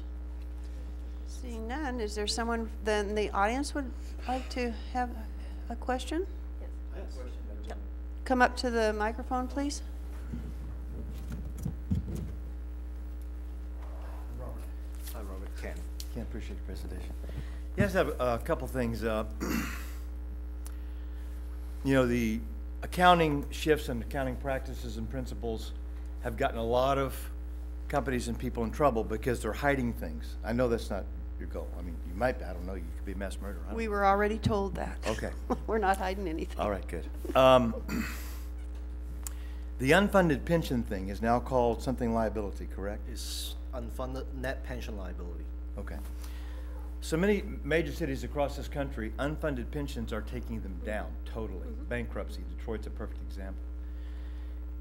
Seeing none, is there someone then the audience would like to have a question? Yes. Yep. Come up to the microphone, please.
Hi, Robert. Ken, appreciate the presentation. Yes, I have a couple things. You know, the accounting shifts and accounting practices and principles have gotten a lot of companies and people in trouble because they're hiding things. I know that's not your goal. I mean, you might, I don't know, you could be a mass murderer.
We were already told that.
Okay.
We're not hiding anything.
All right, good. The unfunded pension thing is now called something liability, correct?
It's unfunded net pension liability.
Okay. So many major cities across this country, unfunded pensions are taking them down totally. Bankruptcy, Detroit's a perfect example.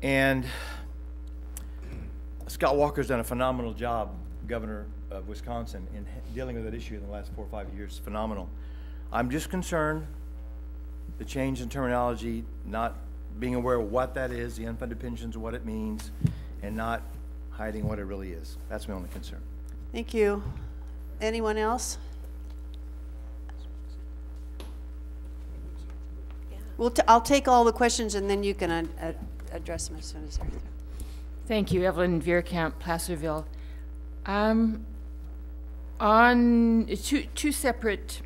And Scott Walker's done a phenomenal job, governor of Wisconsin, in dealing with that issue in the last 4 or 5 years. Phenomenal. I'm just concerned the change in terminology, not being aware of what that is, the unfunded pensions, what it means, and not hiding what it really is. That's my only concern.
Thank you. Anyone else? Well, I'll take all the questions and then you can address them as soon as they're through.
Thank you, Evelyn Veerkamp, Placerville. On two separate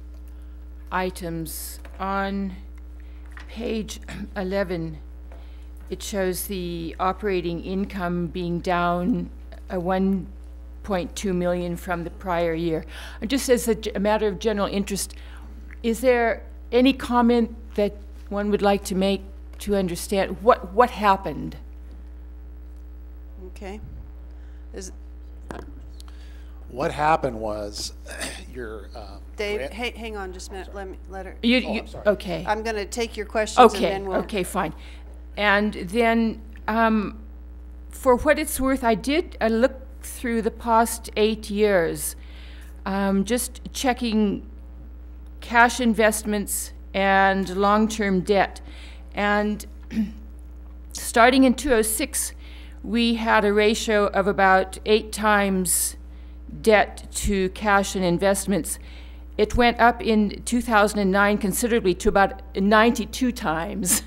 items, on page 11, it shows the operating income being down 1.2 million from the prior year. Just as a matter of general interest, is there any comment that one would like to make to understand what happened?
Okay.
What happened was your
Dave, hey, hang on just a minute. Let her.
I'm sorry. Okay.
I'm going to take your questions.
Okay.
And then we'll
Okay. Fine. And then, for what it's worth, I look through the past 8 years, just checking cash investments and long-term debt, and starting in 2006. We had a ratio of about 8 times debt to cash and investments. It went up in 2009 considerably to about 92 times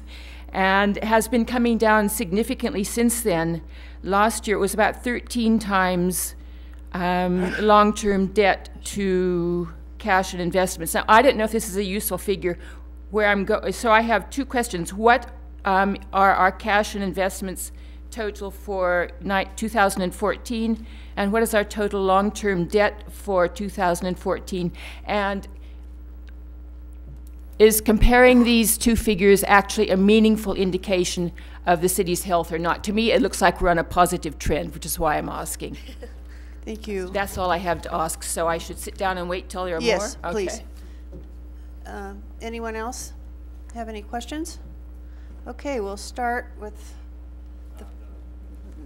and has been coming down significantly since then. Last year it was about 13 times long-term debt to cash and investments. Now, I don't know if this is a useful figure where I'm going. So I have 2 questions. What are our cash and investments total for 2014, and what is our total long-term debt for 2014? And is comparing these 2 figures actually a meaningful indication of the city's health or not? To me, it looks like we're on a positive trend, which is why I'm asking.
Thank you.
That's all I have to ask, so I should sit down and wait till there are more?
Yes, please.
Okay.
Anyone else have any questions? Okay, we'll start with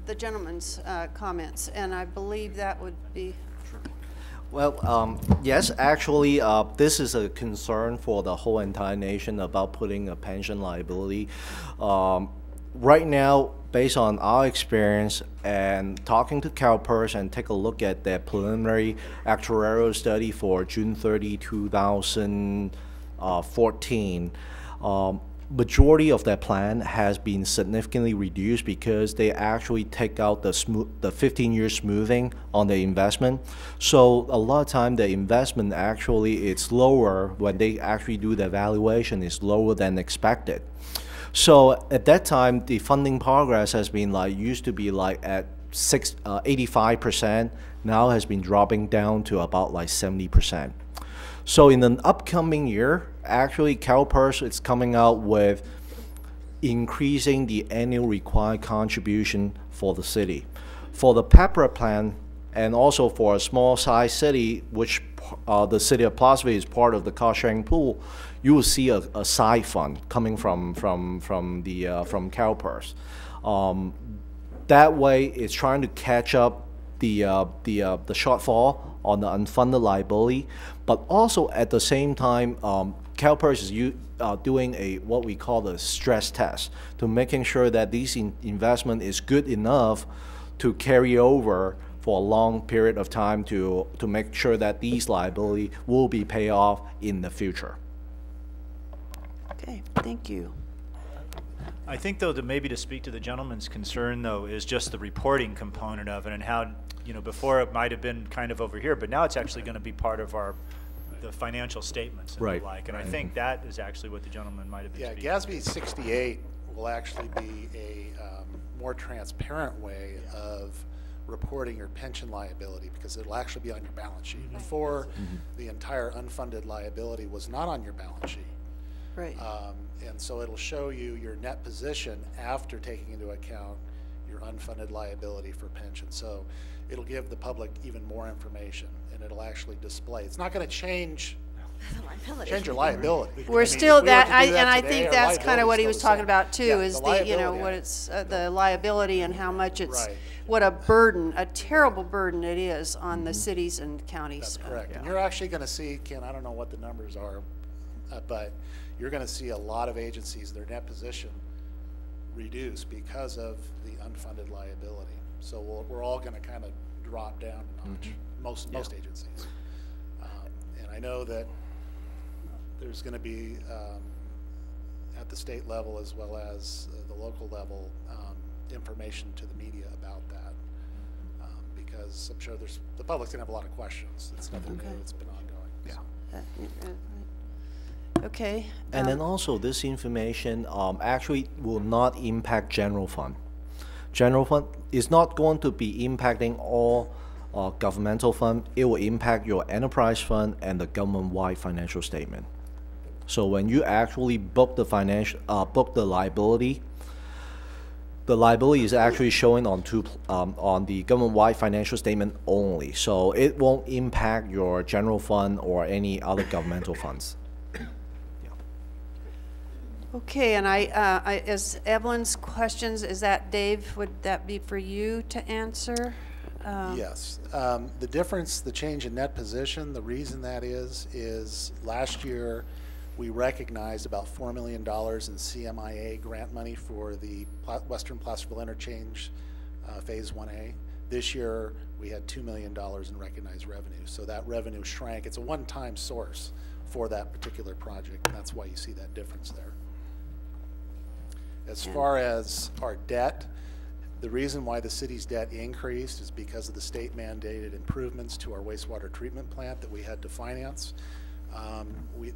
the gentleman's comments, and I believe that would be.
Well, yes, actually, this is a concern for the whole entire nation about putting a pension liability. Right now, based on our experience and talking to CalPERS and take a look at their preliminary actuarial study for June 30, 2014, majority of that plan has been significantly reduced because they actually take out the 15-year smoothing on the investment. So a lot of time the investment actually it's lower when they actually do the evaluation is lower than expected. So at that time the funding progress has been used to be at 85%, now has been dropping down to about 70%. So in the upcoming year, actually CalPERS is coming out with increasing the annual required contribution for the city. For the PEPRA plan, and also for a small size city, which the city of Placerville is part of the cost sharing pool, you will see a side fund coming from CalPERS. That way, it's trying to catch up the shortfall on the unfunded liability, but also at the same time, CalPERS is doing what we call the stress test to making sure that this investment is good enough to carry over for a long period of time to make sure that these liability will be paid off in the future.
Okay, thank you.
I think, though, that maybe to speak to the gentleman's concern, though, is just the reporting component of it, and how, you know, before it might have been kind of over here, but now it's actually going to be part of the financial statements and
right.
the like. And I think that is actually what the gentleman might have been speaking
GASB 68 will actually be a more transparent way of reporting your pension liability, because it'll actually be on your balance sheet. Before, the entire unfunded liability was not on your balance sheet.
Right.
And so it'll show you your net position after taking into account your unfunded liability for pension. So it'll give the public even more information, and it'll actually display. It's not going to change your liability.
We're still that, and I think that's kind of what he was talking about too, is the, you know, what it's, the liability and how much it's, what a burden, a terrible burden it is on the cities and counties.
That's correct. And you're actually going to see, Ken, I don't know what the numbers are, but you're going to see a lot of agencies, their net position reduce because of the unfunded liability. So we're all going to kind of drop down a notch, most agencies. And I know that there's going to be, at the state level as well as the local level, information to the media about that, because I'm sure the public's going to have a lot of questions. It's nothing new, it's been ongoing.
Yeah. Okay.
And then also this information actually will not impact general fund. General fund is not going to be impacting all governmental fund. It will impact your enterprise fund and the government-wide financial statement. So when you actually book the liability is actually showing on the government-wide financial statement only. So it won't impact your general fund or any other governmental funds.
Okay, and as Evelyn's questions, is that, Dave, would that be for you to answer?
Yes. The difference, the change in net position, the reason that is last year we recognized about $4 million in CMIA grant money for the Western Placerville Interchange Phase 1A. This year we had $2 million in recognized revenue. So that revenue shrank. It's a one-time source for that particular project, and that's why you see that difference there. As far as our debt, the reason why the city's debt increased is because of the state mandated improvements to our wastewater treatment plant that we had to finance.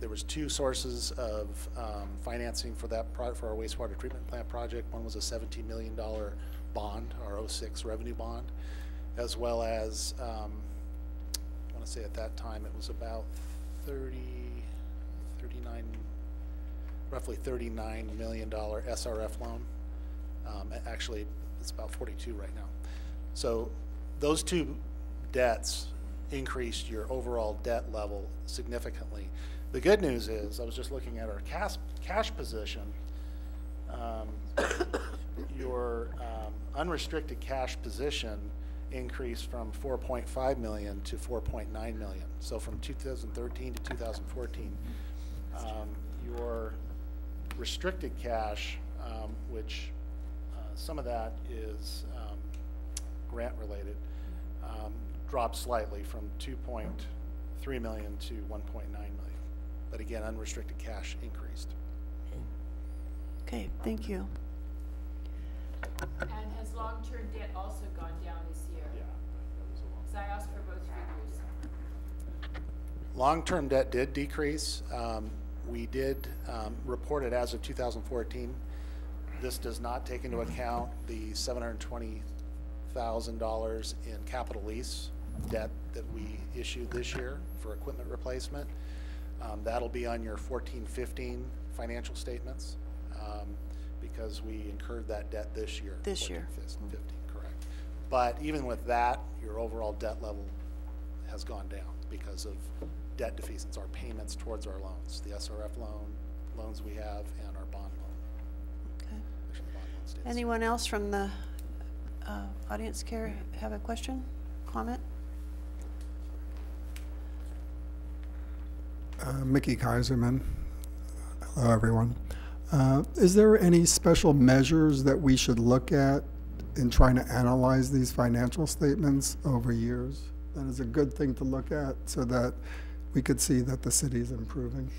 There was two sources of financing for that for our wastewater treatment plant project. One was a $17 million bond, our 06 revenue bond, as well as I want to say at that time it was about roughly $39 million SRF loan. Actually, it's about 42 right now. So those two debts increased your overall debt level significantly. The good news is, I was just looking at our cash position. Your unrestricted cash position increased from 4.5 million to 4.9 million. So from 2013 to 2014, your restricted cash, which some of that is grant related, dropped slightly from 2.3 million to 1.9 million. But again, unrestricted cash increased.
Okay, thank you.
And has long-term debt also gone down this year?
Yeah.
Because I asked for both figures.
Long-term debt did decrease. We did report it as of 2014. This does not take into account the $720,000 in capital lease debt that we issued this year for equipment replacement. That'll be on your 14-15 financial statements because we incurred that debt this year.
This year.
14-15, correct. But even with that, your overall debt level has gone down because of debt defeasance, our payments towards our loans, the SRF loans we have, and our bond loan.
Okay. Anyone else from the audience care have a question, comment?
Mickey Kaiserman. Hello, everyone. Is there any special measures that we should look at in trying to analyze these financial statements over years. That is a good thing to look at so that we could see that the city is improving.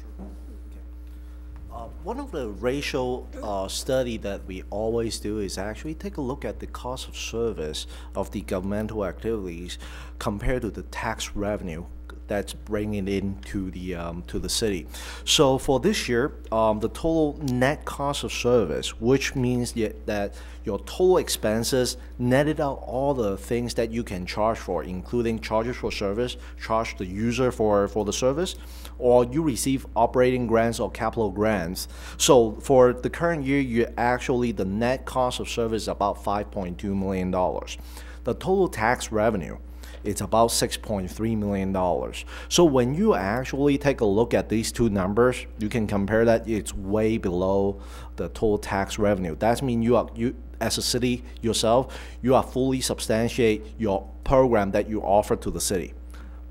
One of the ratio study that we always do is actually take a look at the cost of service of the governmental activities compared to the tax revenue that's bringing in to the city. So for this year, the total net cost of service, which means that your total expenses netted out all the things that you can charge for, including charges for service, charge the user for the service, or you receive operating grants or capital grants. So for the current year, the net cost of service is about $5.2 million. The total tax revenue, it's about $6.3 million. So when you actually take a look at these two numbers, you can compare that it's way below the total tax revenue. That means you as a city yourself, you are fully substantiate your program that you offer to the city.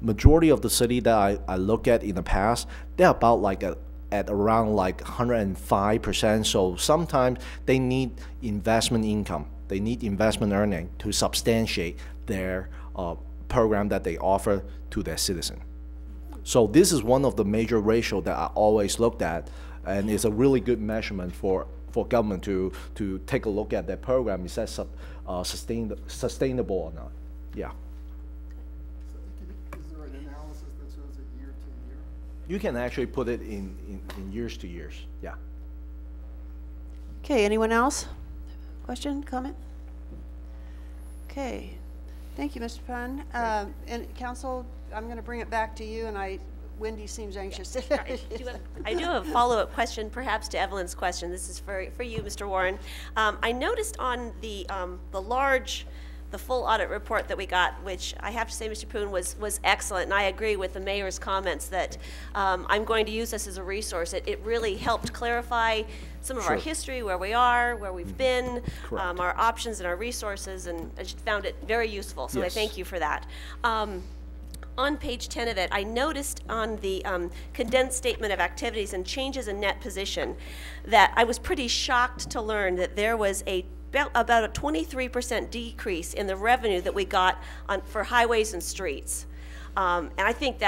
Majority of the city that I look at in the past, they're about at around 105%. So sometimes they need investment income. They need investment earning to substantiate their program that they offer to their citizen. So this is one of the major ratio that I always looked at, and it's a really good measurement for government to take a look at their program. Is that sustainable or not? Yeah.
Is there an analysis that shows it year to year?
You can actually put it in years to years. Yeah.
Okay, anyone else? Question, comment? Okay. Thank you, Mr. Pun. And council, I'm going to bring it back to you, and Wendy seems anxious.
I do have a follow-up question, perhaps to Evelyn's question. This is for you, Mr. Warren. I noticed on the full audit report that we got, which I have to say, Mr. Poon, was excellent, and I agree with the mayor's comments that I'm going to use this as a resource. It really helped clarify some of our history, where we are, where we've been, our options and our resources, and I just found it very useful, so I thank you for that. On page 10 of it, I noticed on the condensed statement of activities and changes in net position that I was pretty shocked to learn that there was about a 23% decrease in the revenue that we got for highways and streets. And I think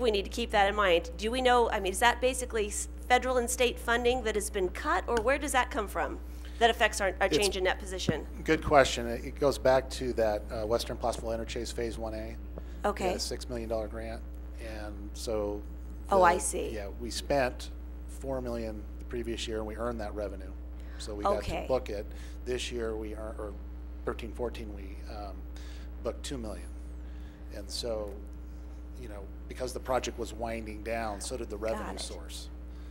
we need to keep that in mind. Do we know, is that basically federal and state funding that has been cut, or where does that come from that affects our change in net position?
Good question. It goes back to that Western Placerville Interchase Phase 1A.
Okay.
$6 million grant. And so.
I see.
Yeah, we spent $4 million the previous year, and we earned that revenue. So we got to book it. This year we are, or 13-14, we booked $2 million. And so, because the project was winding down, so did the revenue source.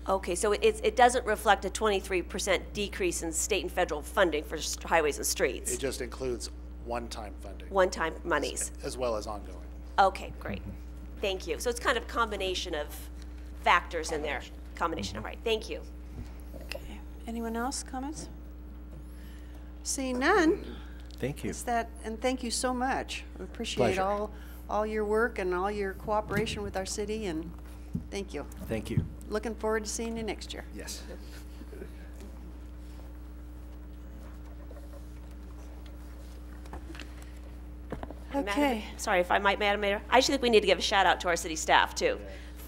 Okay, so it doesn't reflect a 23% decrease in state and federal funding for highways and streets.
It just includes one-time funding.
One-time monies.
As well as ongoing.
Okay, great. Thank you. So it's kind of a combination of factors in there. Combination, all right. Thank you.
Okay. Anyone else, comments? Seeing none.
Thank you.
And thank you so much. We appreciate all your work and all your cooperation with our city, and thank you.
Thank you.
Looking forward to seeing you next year.
Yes.
Okay.
Sorry if I might, Madam Mayor. I actually think we need to give a shout out to our city staff too.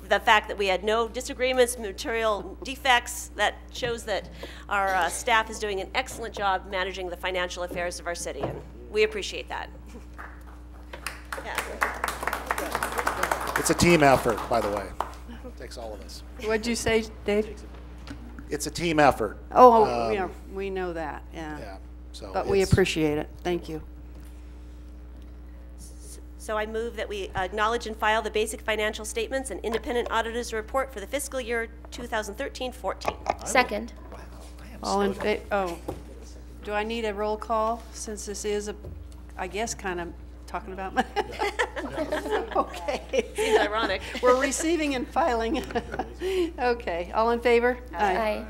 The fact that we had no disagreements, material defects, that shows that our staff is doing an excellent job managing the financial affairs of our city, and we appreciate that.
It's a team effort, by the way. It takes all of us.
What'd you say, Dave?
It's a team effort.
Oh, we know that, yeah. But we appreciate it. Thank you.
So I move that we acknowledge and file the basic financial statements and independent auditor's report for the fiscal year 2013-14.
Second.
All in favor? Oh, do I need a roll call since this is I guess, kind of talking about my. Okay.
Seems ironic.
We're receiving and filing. Okay. All in favor?
Aye.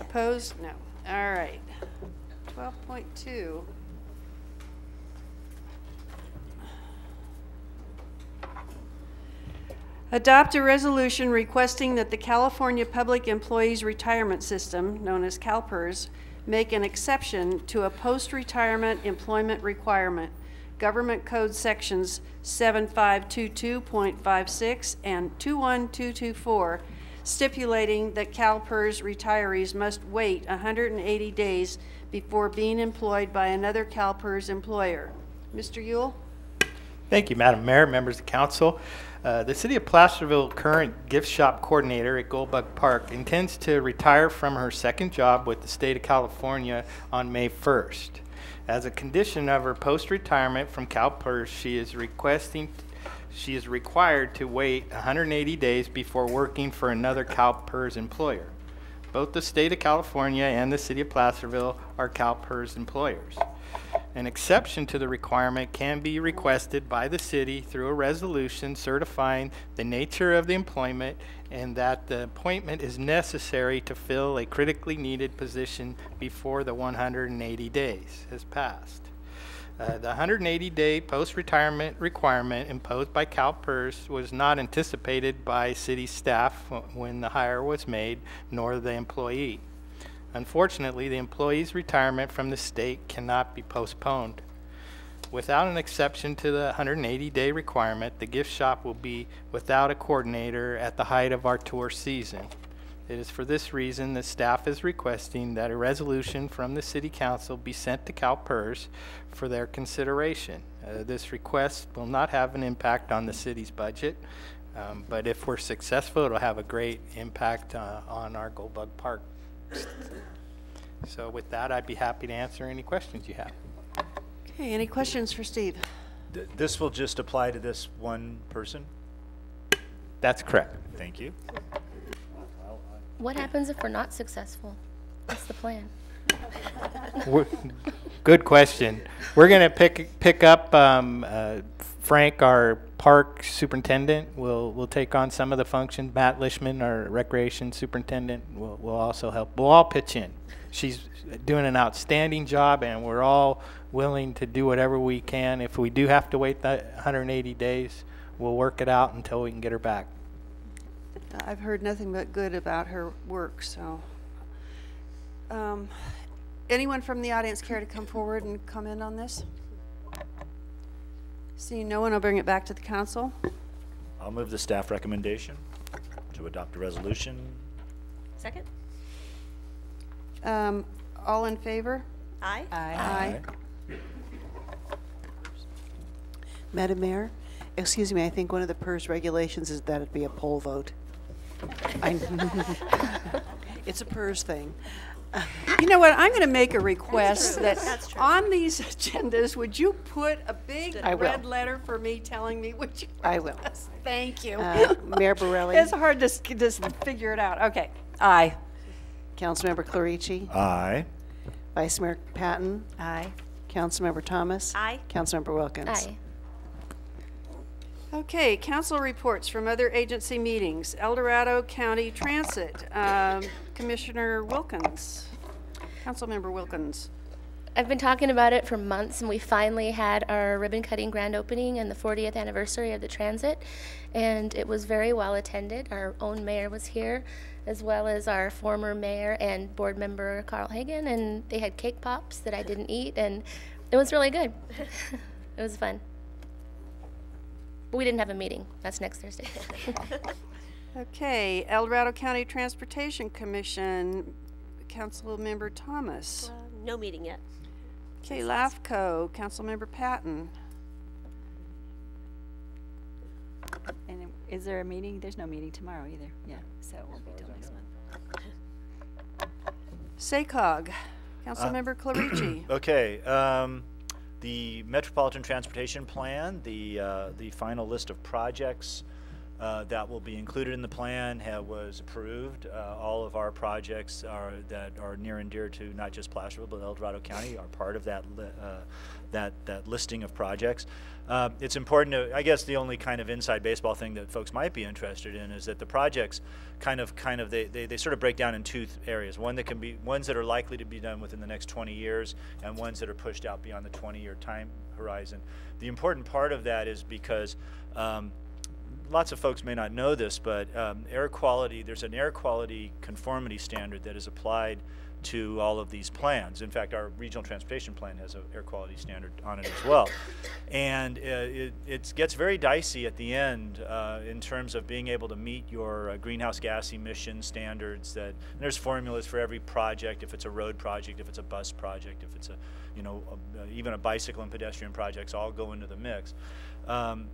Opposed? No. All right. 12.2. Adopt a resolution requesting that the California Public Employees Retirement System, known as CalPERS, make an exception to a post-retirement employment requirement, Government Code Sections 7522.56 and 21224, stipulating that CalPERS retirees must wait 180 days before being employed by another CalPERS employer. Mr. Yule?
Thank you, Madam Mayor, members of council. The City of Placerville current gift shop coordinator at Goldbug Park intends to retire from her second job with the state of California on May 1st. As a condition of her post-retirement from CalPERS, she is required to wait 180 days before working for another CalPERS employer. Both the state of California and the City of Placerville are CalPERS employers. An exception to the requirement can be requested by the city through a resolution certifying the nature of the employment and that the appointment is necessary to fill a critically needed position before the 180 days has passed. The 180-day post-retirement requirement imposed by CalPERS was not anticipated by city staff when the hire was made, nor the employee. Unfortunately, the employee's retirement from the state cannot be postponed. Without an exception to the 180-day requirement, the gift shop will be without a coordinator at the height of our tour season. It is for this reason that staff is requesting that a resolution from the City Council be sent to CalPERS for their consideration. This request will not have an impact on the city's budget, but if we're successful, it'll have a great impact on our Goldbug Park. So with that, I'd be happy to answer any questions you have.
Okay, any questions for Steve?
This will just apply to this one person?
That's correct.
Thank you.
What happens if we're not successful? What's the plan?
Good question. We're going to pick up Frank, our park superintendent. We'll take on some of the functions. Matt Lishman, our recreation superintendent, will also help. We'll all pitch in. She's doing an outstanding job, and we're all willing to do whatever we can. If we do have to wait that 180 days, we'll work it out until we can get her back.
I've heard nothing but good about her work, so. Anyone from the audience care to come forward and comment on this? Seeing no one, I'll bring it back to the council.
I'll move the staff recommendation to adopt a resolution.
Second?
All in favor?
Aye.
Aye.
Madam Mayor, excuse me, I think one of the PERS regulations is that it be a poll vote. It's a PERS thing.
You know what, I'm going to make a request that on these agendas, would you put a big red letter for me telling me which?
I will.
Thank you.
Mayor Borelli?
It's hard to just figure it out. Okay. Aye.
Councilmember Clarici?
Aye.
Vice Mayor Patton?
Aye.
Councilmember Thomas?
Aye.
Councilmember Wilkins?
Aye.
Okay, council reports from other agency meetings. El Dorado County Transit, Commissioner Wilkins. Councilmember Wilkins.
I've been talking about it for months, and we finally had our ribbon cutting grand opening and the 40th anniversary of the transit, and it was very well attended. Our own mayor was here, as well as our former mayor and board member Carl Hagan, and they had cake pops that I didn't eat, and it was really good. It was fun. But we didn't have a meeting. That's next Thursday.
Okay, El Dorado County Transportation Commission, Councilmember Thomas.
No meeting yet.
Okay, LAFCO, Councilmember Patton.
And is there a meeting? There's no meeting tomorrow either. Yeah, so it won't be till next month.
SACOG, Councilmember Clarici.
Okay. The Metropolitan Transportation Plan, the final list of projects that will be included in the plan was approved. All of our projects that are near and dear to not just Placerville but El Dorado County are part of that that listing of projects. It's important to, I guess the only kind of inside baseball thing that folks might be interested in is that the projects they sort of break down in two areas. One that can be ones that are likely to be done within the next 20 years and ones that are pushed out beyond the 20-year time horizon. The important part of that is because lots of folks may not know this, but air quality, there's an air quality conformity standard that is applied to all of these plans. In fact, our regional transportation plan has an air quality standard on it as well. And it gets very dicey at the end in terms of being able to meet your greenhouse gas emission standards. That there's formulas for every project, if it's a road project, if it's a bus project, if it's a, even a bicycle and pedestrian projects all go into the mix.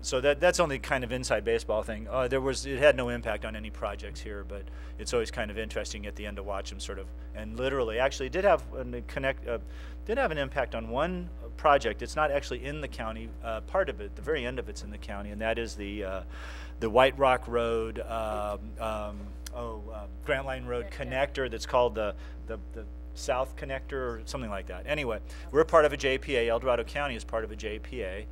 So that's only kind of inside baseball thing. It had no impact on any projects here, but it's always kind of interesting at the end to watch them sort of, and literally, actually, it did have an impact on one project. It's not actually in the county. Part of it, the very end of it's in the county, and that is the White Rock Road, Grant Line Road connector that's called the South Connector or something like that. Anyway, we're part of a JPA. El Dorado County is part of a JPA.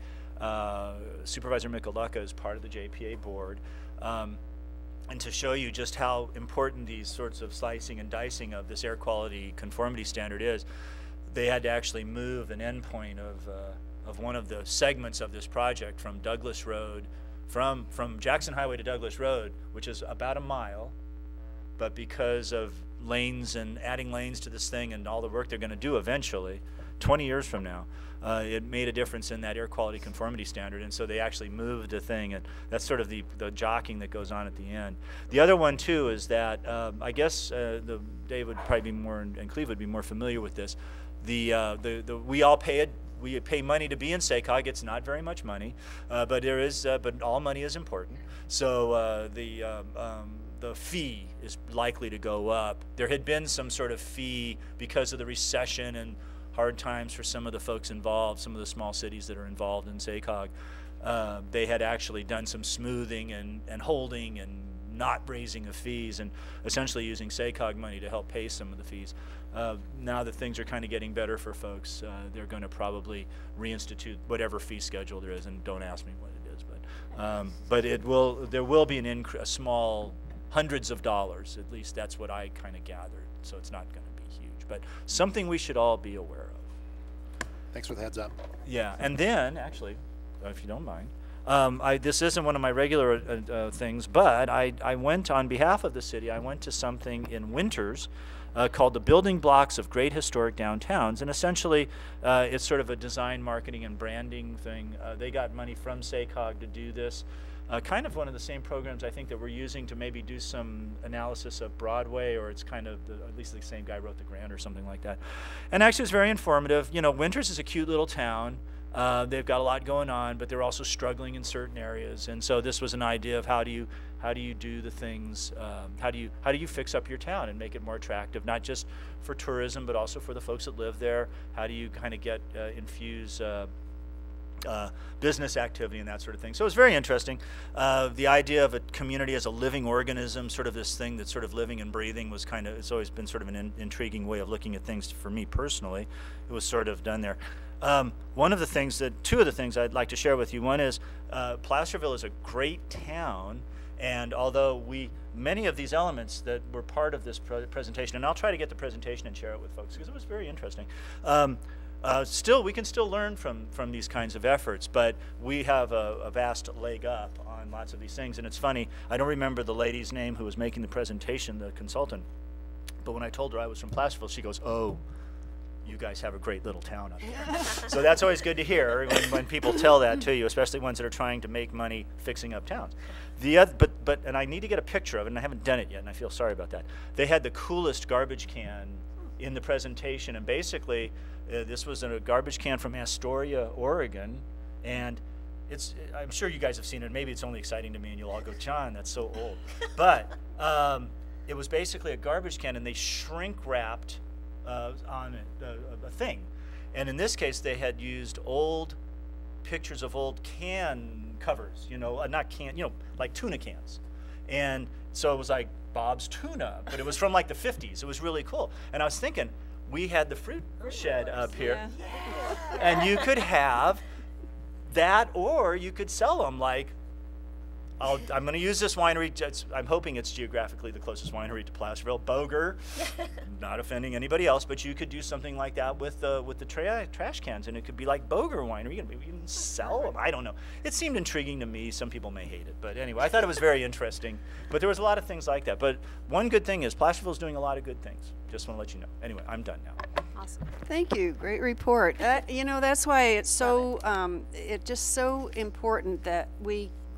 Supervisor Michalaka is part of the JPA board. And to show you just how important these sorts of slicing and dicing of this air quality conformity standard is, they had to actually move an endpoint of one of the segments of this project from Douglas Road, from Jackson Highway to Douglas Road, which is about a mile, but because of lanes and adding lanes to this thing and all the work they're going to do eventually, 20 years from now, it made a difference in that air quality conformity standard, and so they actually moved the thing, and that's sort of the jockeying that goes on at the end. The other one too is that I guess Dave would probably be more, and Cleve would be more familiar with this. We pay money to be in SACOG. It's not very much money, but but all money is important. So the fee is likely to go up. There had been some sort of fee because of the recession and hard times for some of the folks involved, some of the small cities that are involved in SACOG. They had actually done some smoothing and holding and not raising of fees and essentially using SACOG money to help pay some of the fees. Now that things are kind of getting better for folks, they're going to probably reinstitute whatever fee schedule there is, and don't ask me what it is, but there will be a small hundreds of dollars, at least that's what I kind of gathered, so it's not going to be huge, but something we should all be aware of.
Thanks for the heads up.
Yeah, and then, actually, if you don't mind, this isn't one of my regular things, but I went on behalf of the city, I went to something in Winters called the Building Blocks of Great Historic Downtowns, and essentially it's sort of a design, marketing, and branding thing. They got money from SACOG to do this. Kind of one of the same programs I think that we're using to maybe do some analysis of Broadway, or it's kind of, at least the same guy wrote the grant or something like that. And actually it's very informative. Winters is a cute little town. They've got a lot going on, but they're also struggling in certain areas. And so this was an idea of how do you do the things, how do you fix up your town and make it more attractive, not just for tourism, but also for the folks that live there. How do you kind of infuse business activity and that sort of thing. So it's very interesting. The idea of a community as a living organism, sort of this thing that's sort of living and breathing, was it's always been sort of an intriguing way of looking at things for me personally. It was sort of done there. Two of the things I'd like to share with you. One is Placerville is a great town, and although many of these elements that were part of this presentation, and I'll try to get the presentation and share it with folks because it was very interesting. We can still learn from these kinds of efforts, but we have a vast leg up on lots of these things. And it's funny, I don't remember the lady's name who was making the presentation, the consultant, but when I told her I was from Placerville, she goes, "Oh, you guys have a great little town up here." So that's always good to hear when people tell that to you, especially ones that are trying to make money fixing up towns. And I need to get a picture of it, and I haven't done it yet, and I feel sorry about that. They had the coolest garbage can in the presentation, and basically this was a garbage can from Astoria, Oregon, and I'm sure you guys have seen it. Maybe it's only exciting to me, and you'll all go, "John, that's so old." But it was basically a garbage can, and they shrink wrapped on a thing. And in this case, they had used old pictures of old can covers, not can, like tuna cans. And so it was like Bob's Tuna, but it was from like the 50s. It was really cool. And I was thinking, we had the fruit shed up here, and you could have that, or you could sell them like I'm going to use this winery. I'm hoping it's geographically the closest winery to Placerville. Boger, not offending anybody else, but you could do something like that with the trash cans, and it could be like Boger Winery. Maybe you can sell them. I don't know. It seemed intriguing to me. Some people may hate it, but anyway, I thought it was very interesting. But there was a lot of things like that. But one good thing is Placerville's doing a lot of good things. Just want to let you know. Anyway, I'm done now.
Awesome.
Thank you. Great report. You know, that's why it's so it's just so important that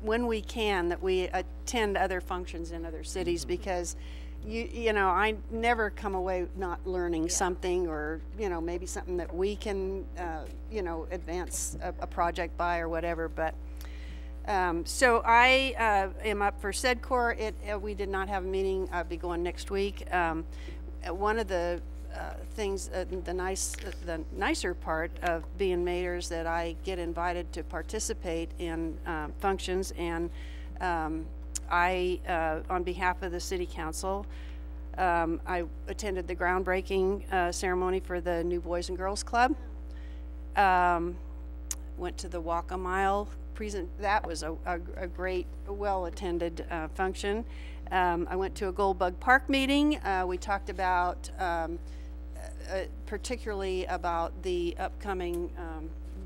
when we can, that we attend other functions in other cities, because you know, I never come away not learning something, or you know, maybe something that we can you know, advance a project by or whatever. But so I am up for SEDCOR. We did not have a meeting. I'll be going next week. One of the things, the nicer part of being mayor is that I get invited to participate in functions, and I, on behalf of the city council, I attended the groundbreaking ceremony for the new Boys and Girls Club. Went to the Walk a Mile that was a great, well-attended function. I went to a Gold Bug Park meeting. We talked about particularly about the upcoming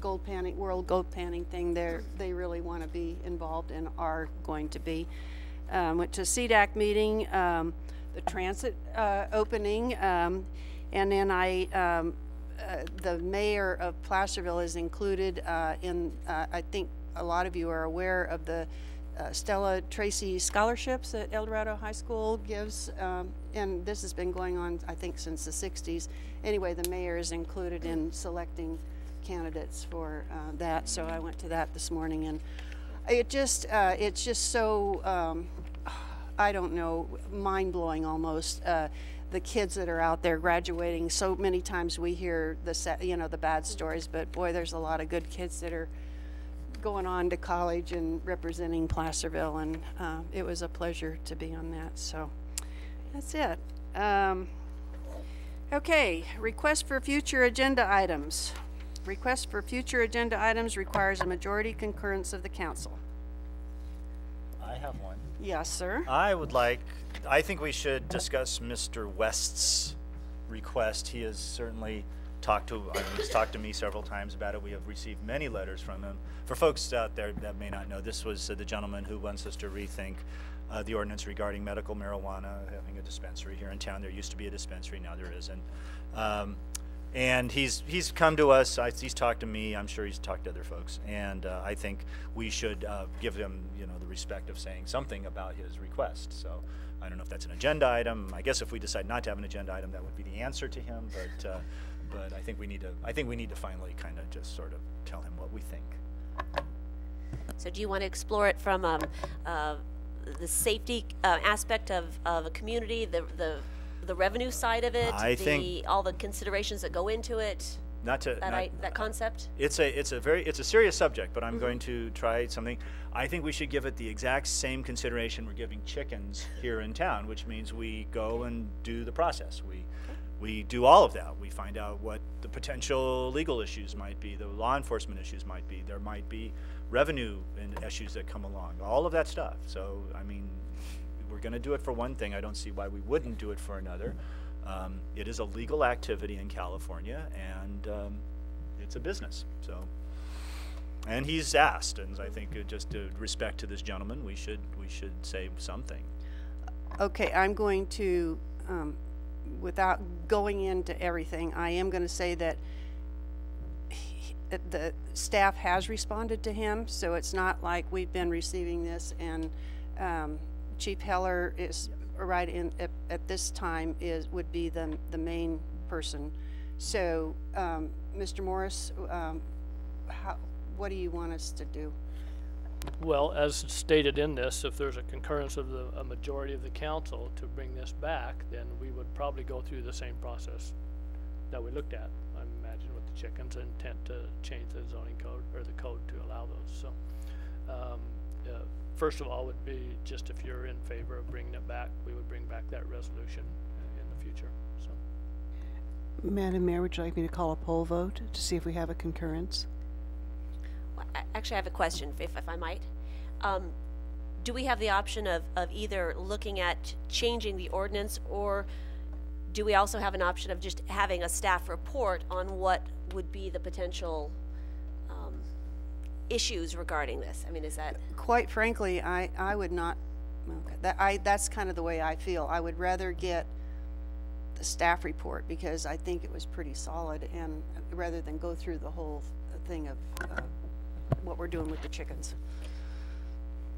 World Gold Panning thing. They really want to be involved and are going to be. Went to a CDAC meeting, the transit opening, and then the mayor of Placerville is included in, I think a lot of you are aware of the Stella Tracy scholarships that El Dorado High School gives, and this has been going on, I think, since the 60s. Anyway, the mayor is included in selecting candidates for that, so I went to that this morning, and it's just so, I don't know, mind-blowing almost. The kids that are out there graduating, so many times we hear the bad stories, but boy, there's a lot of good kids that are going on to college and representing Placerville, and it was a pleasure to be on that. So that's it. Okay, request for future agenda items. Request for future agenda items requires a majority concurrence of the council.
I have one.
Yes, sir.
I think we should discuss Mr. West's request. He has certainly he's talked to me several times about it. We have received many letters from him. For folks out there that may not know, this was the gentleman who wants us to rethink the ordinance regarding medical marijuana, having a dispensary here in town. There used to be a dispensary, now there isn't. And he's come to us, he's talked to me, I'm sure he's talked to other folks, and I think we should give him, the respect of saying something about his request. So I don't know if that's an agenda item. I guess if we decide not to have an agenda item, that would be the answer to him, but I think we need to finally kind of just sort of tell him what we think.
So do you want to explore it from the safety aspect of a community, the revenue side of it, all the considerations that go into it? That concept? It's
a serious subject, but I'm going to try something. I think we should give it the exact same consideration we're giving chickens here in town, which means we go and do the process. We do all of that. We find out what the potential legal issues might be, the law enforcement issues might be. There might be revenue issues that come along, all of that stuff. So, I mean, we're going to do it for one thing. I don't see why we wouldn't do it for another. It is a legal activity in California, and it's a business. So, and he's asked, and I think just to respect to this gentleman, we should say something.
Okay, I'm going to, without going into everything, I am going to say that the staff has responded to him, so it's not like we've been receiving this, and Chief Heller is right in at this time would be the main person. So, Mr. Morris, what do you want us to do?
Well, as stated in this, if there's a concurrence of a majority of the council to bring this back, then we would probably go through the same process that we looked at. I imagine with the chickens, intent to change the zoning code or the code to allow those. So, first of all, would be just if you're in favor of bringing it back, we would bring back that resolution in the future. So,
Madam Mayor, would you like me to call a poll vote to see if we have a concurrence?
Actually, I have a question, if I might. do we have the option of either looking at changing the ordinance, or do we also have an option of just having a staff report on what would be the potential issues regarding this? I mean, is that...
Quite frankly, I would not, okay, that's kind of the way I feel. I would rather get the staff report, because I think it was pretty solid, and rather than go through the whole thing of what we're doing with the chickens.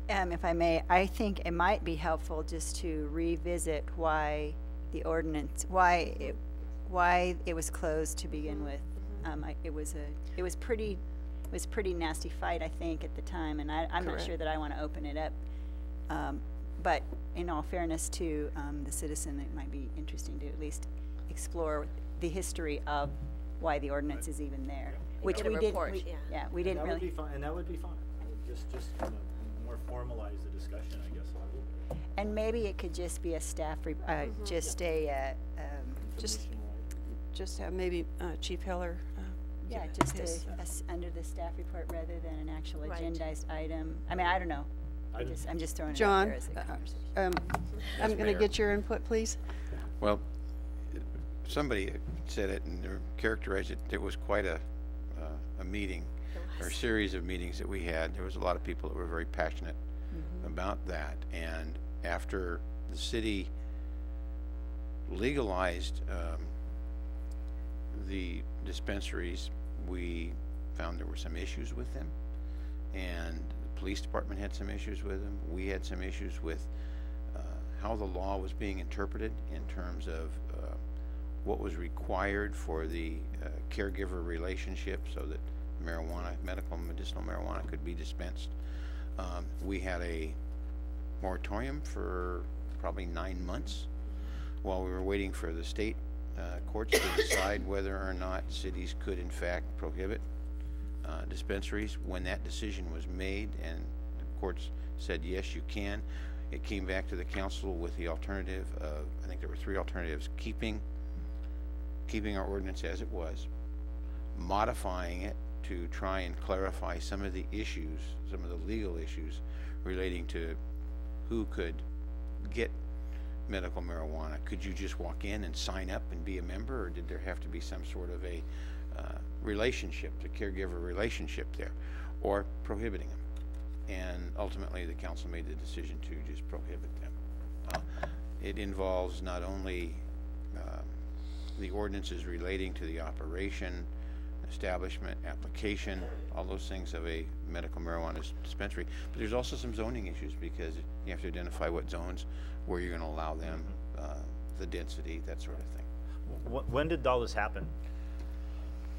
If I may, I think it might be helpful just to revisit why the ordinance, why it was closed to begin with. It was pretty nasty fight, I think, at the time, and I'm not sure that I want to open it up. But in all fairness to the citizen, it might be interesting to at least explore the history of why the ordinance is even there, which we didn't. We didn't really.
Would be fine, and that would be fine. Just kind of more formalize the discussion, I guess.
And maybe it could just be a staff, just
have maybe Chief Heller.
Yeah, just under the staff report rather than an actual agendized item. I mean, I don't know. I'm just throwing it out there as a conversation.
I'm going to get your input, please.
Well, somebody said it and characterized it. It was quite a meeting, or a series of meetings that we had. There was a lot of people that were very passionate about that. And after the city legalized the dispensaries, we found there were some issues with them, and the police department had some issues with them. We had some issues with how the law was being interpreted in terms of what was required for the caregiver relationship so that marijuana, medical and medicinal marijuana, could be dispensed. We had a moratorium for probably 9 months while we were waiting for the state courts to decide whether or not cities could in fact prohibit dispensaries. When that decision was made and the courts said yes, you can, it came back to the council with the alternative of, I think there were 3 alternatives: keeping our ordinance as it was, modifying it to try and clarify some of the issues, some of the legal issues relating to who could get medical marijuana. Could you just walk in and sign up and be a member, or did there have to be some sort of a relationship, a caregiver relationship there, or prohibiting them? And ultimately the council made the decision to just prohibit them. It involves not only the ordinances relating to the operation, establishment, application, all those things of a medical marijuana dispensary, but there's also some zoning issues, because you have to identify what zones, where you're going to allow them, the density, that sort of thing.
When did all this happen?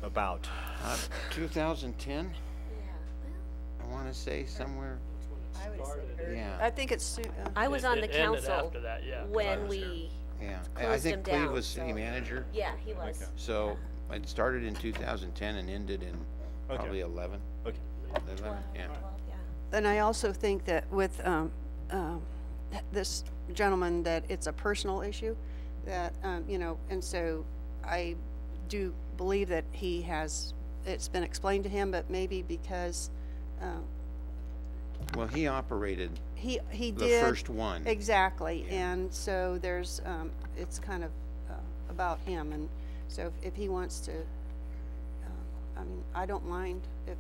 About
2010. I want to say somewhere. Yeah.
I think it's.
I was on the council
after that,
when we.
Yeah, I
closed
think
him
Cleve
down,
was city manager.
Yeah, he was.
Okay. So it started in 2010 and ended in probably 11.
Okay.
11, yeah.
And I also think that with this gentleman, that it's a personal issue, that you know, and so I do believe that he has. It's been explained to him, but maybe because.
Well, he operated.
He
the
did
first one.
Exactly, and so there's it's kind of about him, and so if he wants to, I mean, I don't mind if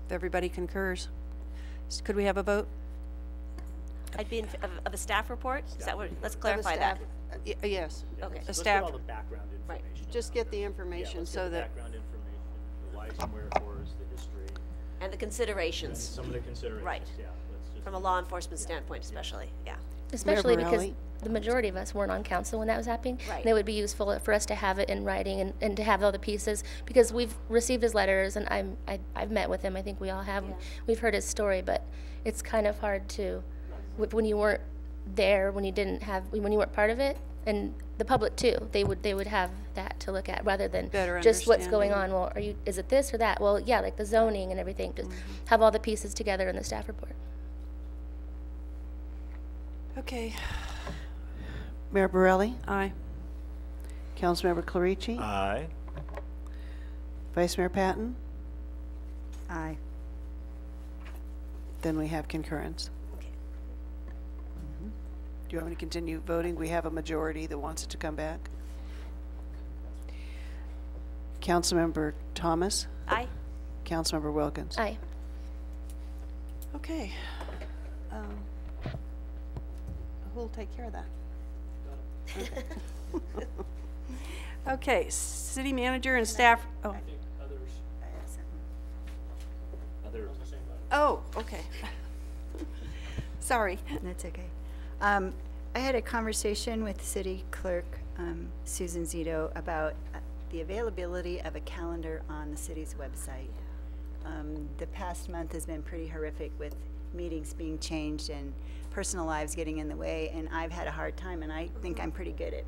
everybody concurs. Could we have a vote?
I'd be of a staff report. Is that what? Let's clarify that.
Yes.
Okay.
A
Let's
staff.
get all the background information.
Right. Just get the information so that.
Background information, the whys and wherefores, the history.
And the considerations.
Some of the considerations.
Right.
Yeah.
From a law enforcement standpoint, especially. Yeah.
Especially because the majority of us weren't on council when that was happening.
Right.
And it would be useful for us to have it in writing and to have all the pieces, because we've received his letters and I've met with him. I think we all have. Yeah. We've heard his story, but it's kind of hard to, when you weren't there, when you weren't part of it, and the public too, they would have that to look at rather than just what's going on. Well, is it this or that? Well, yeah, like the zoning and everything. Just have all the pieces together in the staff report.
Okay. Mayor Borelli?
Aye.
Councilmember Clarici?
Aye.
Vice Mayor Patton?
Aye.
then we have concurrence.
Okay.
Do you want me to continue voting? We have a majority that wants it to come back. Councilmember Thomas?
Aye.
Councilmember Wilkins?
Aye.
Okay. Who'll take care of that? Okay. Okay, city manager and staff. Oh. Oh, okay. Sorry.
That's okay. I had a conversation with City Clerk Susan Zito about the availability of a calendar on the city's website. The past month has been pretty horrific with meetings being changed and personal lives getting in the way, and I've had a hard time, and I think I'm pretty good at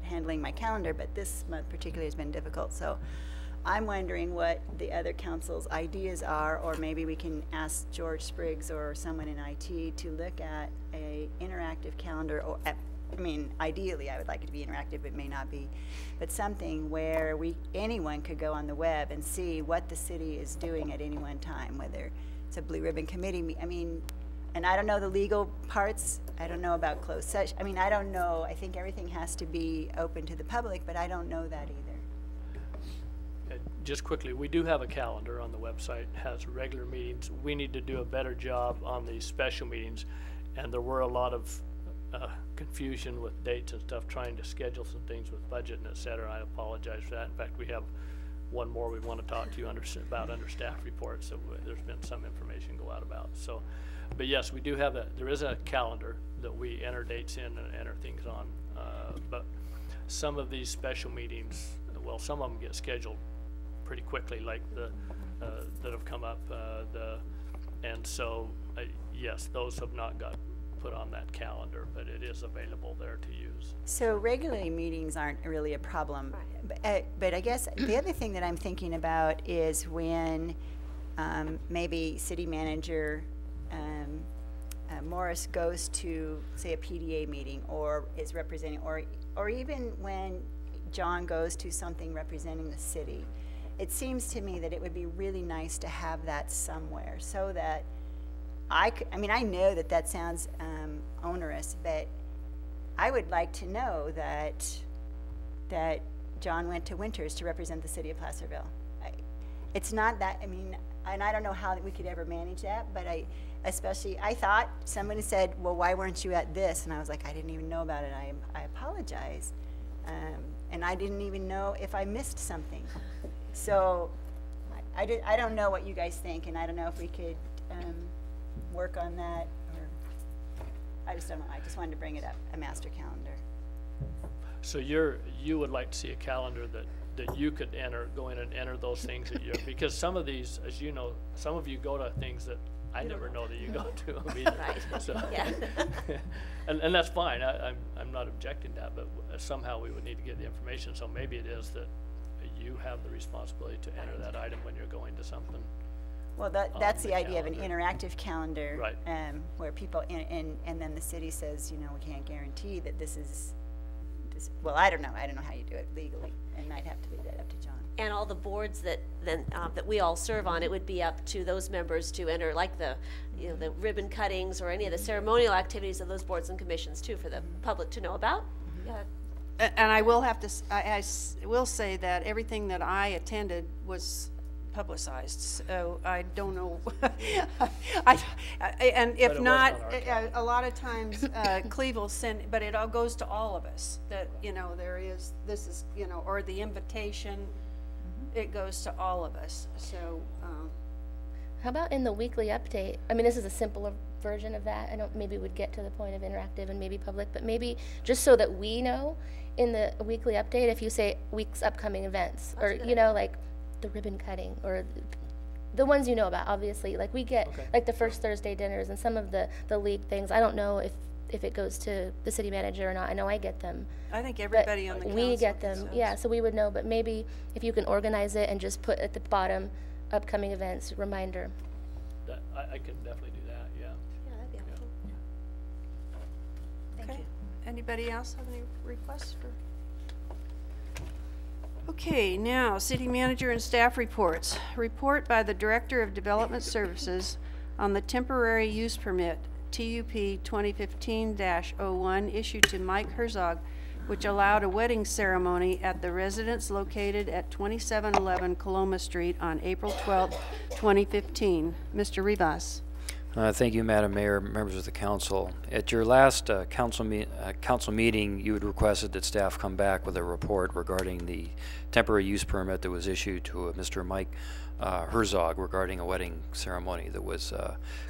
handling my calendar, but this month particularly has been difficult. So I'm wondering what the other council's ideas are, or maybe we can ask George Spriggs or someone in IT to look at a interactive calendar, or I mean, ideally I would like it to be interactive, it may not be, but something where anyone could go on the web and see what the city is doing at any one time, whether it's a blue ribbon committee, I mean, and I don't know the legal parts, I don't know about closed session, I mean, I don't know, I think everything has to be open to the public, but I don't know that either.
Just quickly, we do have a calendar on the website, has regular meetings. We need to do a better job on these special meetings, and there were a lot of confusion with dates and stuff, trying to schedule some things with budget and et cetera. I apologize for that. In fact, we have one more we want to talk to you about under staff reports, so there's been some information go out about. So, but yes, we do have there is a calendar that we enter dates in and enter things on, but some of these special meetings, well, some of them get scheduled pretty quickly, like the that have come up, and so yes, those have not got put on that calendar, but it is available there to use.
So regularly meetings aren't really a problem, but I guess the other thing that I'm thinking about is when maybe city manager Morris goes to, say, a PDA meeting, or is representing, or even when John goes to something representing the city. It seems to me that it would be really nice to have that somewhere, so that I mean, I know that that sounds onerous, but I would like to know that John went to Winters to represent the city of Placerville. It's not that, I mean, and I don't know how we could ever manage that, but I thought somebody said, well, why weren't you at this? And I was like, I didn't even know about it. I apologize. And I didn't even know if I missed something. So I don't know what you guys think, and I don't know if we could work on that, or I just don't know. I just wanted to bring it up, a master calendar.
So you would like to see a calendar that you could go in and enter those things that you, because some of these, as you know, some of you go to things that I never know that you go to them either.
Right.
So,
yeah.
and that's fine. I'm not objecting to that, but somehow we would need to get the information. So maybe it is that you have the responsibility to enter that item when you're going to something.
Well, that's the idea of an interactive calendar,
right.
Where people, and then the city says, you know, we can't guarantee that this is, well, I don't know how you do it legally, and I'd have to leave that up to John.
And all the boards that we all serve on, it would be up to those members to enter, like the ribbon cuttings or any of the ceremonial activities of those boards and commissions too, for the public to know about. Yeah.
And I will have to, I will say that everything that I attended was publicized, so I don't know. And if not, a lot of times Cleve will send, but it all goes to all of us, that, you know, this is, you know, or the invitation, it goes to all of us. So
how about in the weekly update? I mean, this is a simpler version of that. I don't, maybe we'd get to the point of interactive and maybe public, but maybe just so that we know in the weekly update, if you say week's upcoming events, or, you know, like the ribbon cutting, or the ones you know about, obviously. Like we get like the first Thursday dinners and some of the league things. I don't know if it goes to the city manager or not. I know I get them.
I think everybody on the council
we get them, yeah, so we would know, but maybe if you can organize it and just put at the bottom upcoming events reminder.
I can definitely do that, yeah.
Yeah, that'd be helpful.
Yeah. Thank you. Anybody else have any requests for? Okay, now city manager and staff reports. Report by the Director of Development Services on the temporary use permit TUP 2015-01 issued to Mike Herzog, which allowed a wedding ceremony at the residence located at 2711 Coloma Street on April 12, 2015. Mr. Rivas.
Thank you, Madam Mayor, members of the council. At your last council meeting, you had requested that staff come back with a report regarding the temporary use permit that was issued to Mr. Mike Herzog regarding a wedding ceremony that was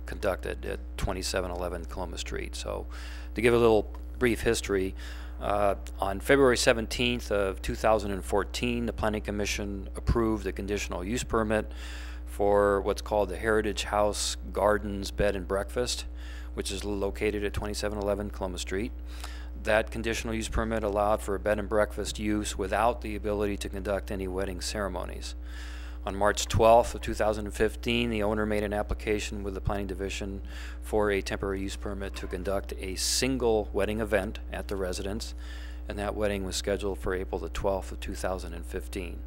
conducted at 2711 Coloma Street. So to give a little brief history, on February 17th of 2014, the Planning Commission approved a conditional use permit for what's called the Heritage House Gardens Bed and Breakfast, which is located at 2711 Coloma Street. That conditional use permit allowed for a bed and breakfast use without the ability to conduct any wedding ceremonies. On March 12th of 2015, the owner made an application with the Planning Division for a temporary use permit to conduct a single wedding event at the residence, and that wedding was scheduled for April the 12th of 2015.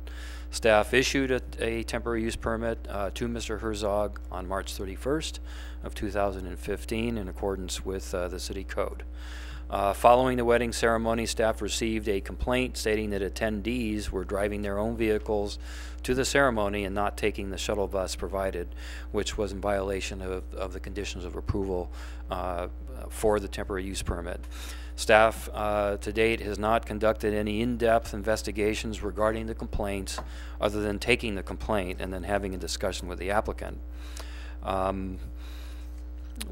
Staff issued a temporary use permit to Mr. Herzog on March 31st of 2015 in accordance with the city code. Following the wedding ceremony, staff received a complaint stating that attendees were driving their own vehicles to the ceremony and not taking the shuttle bus provided, which was in violation of the conditions of approval for the temporary use permit. Staff to date has not conducted any in-depth investigations regarding the complaints other than taking the complaint and then having a discussion with the applicant.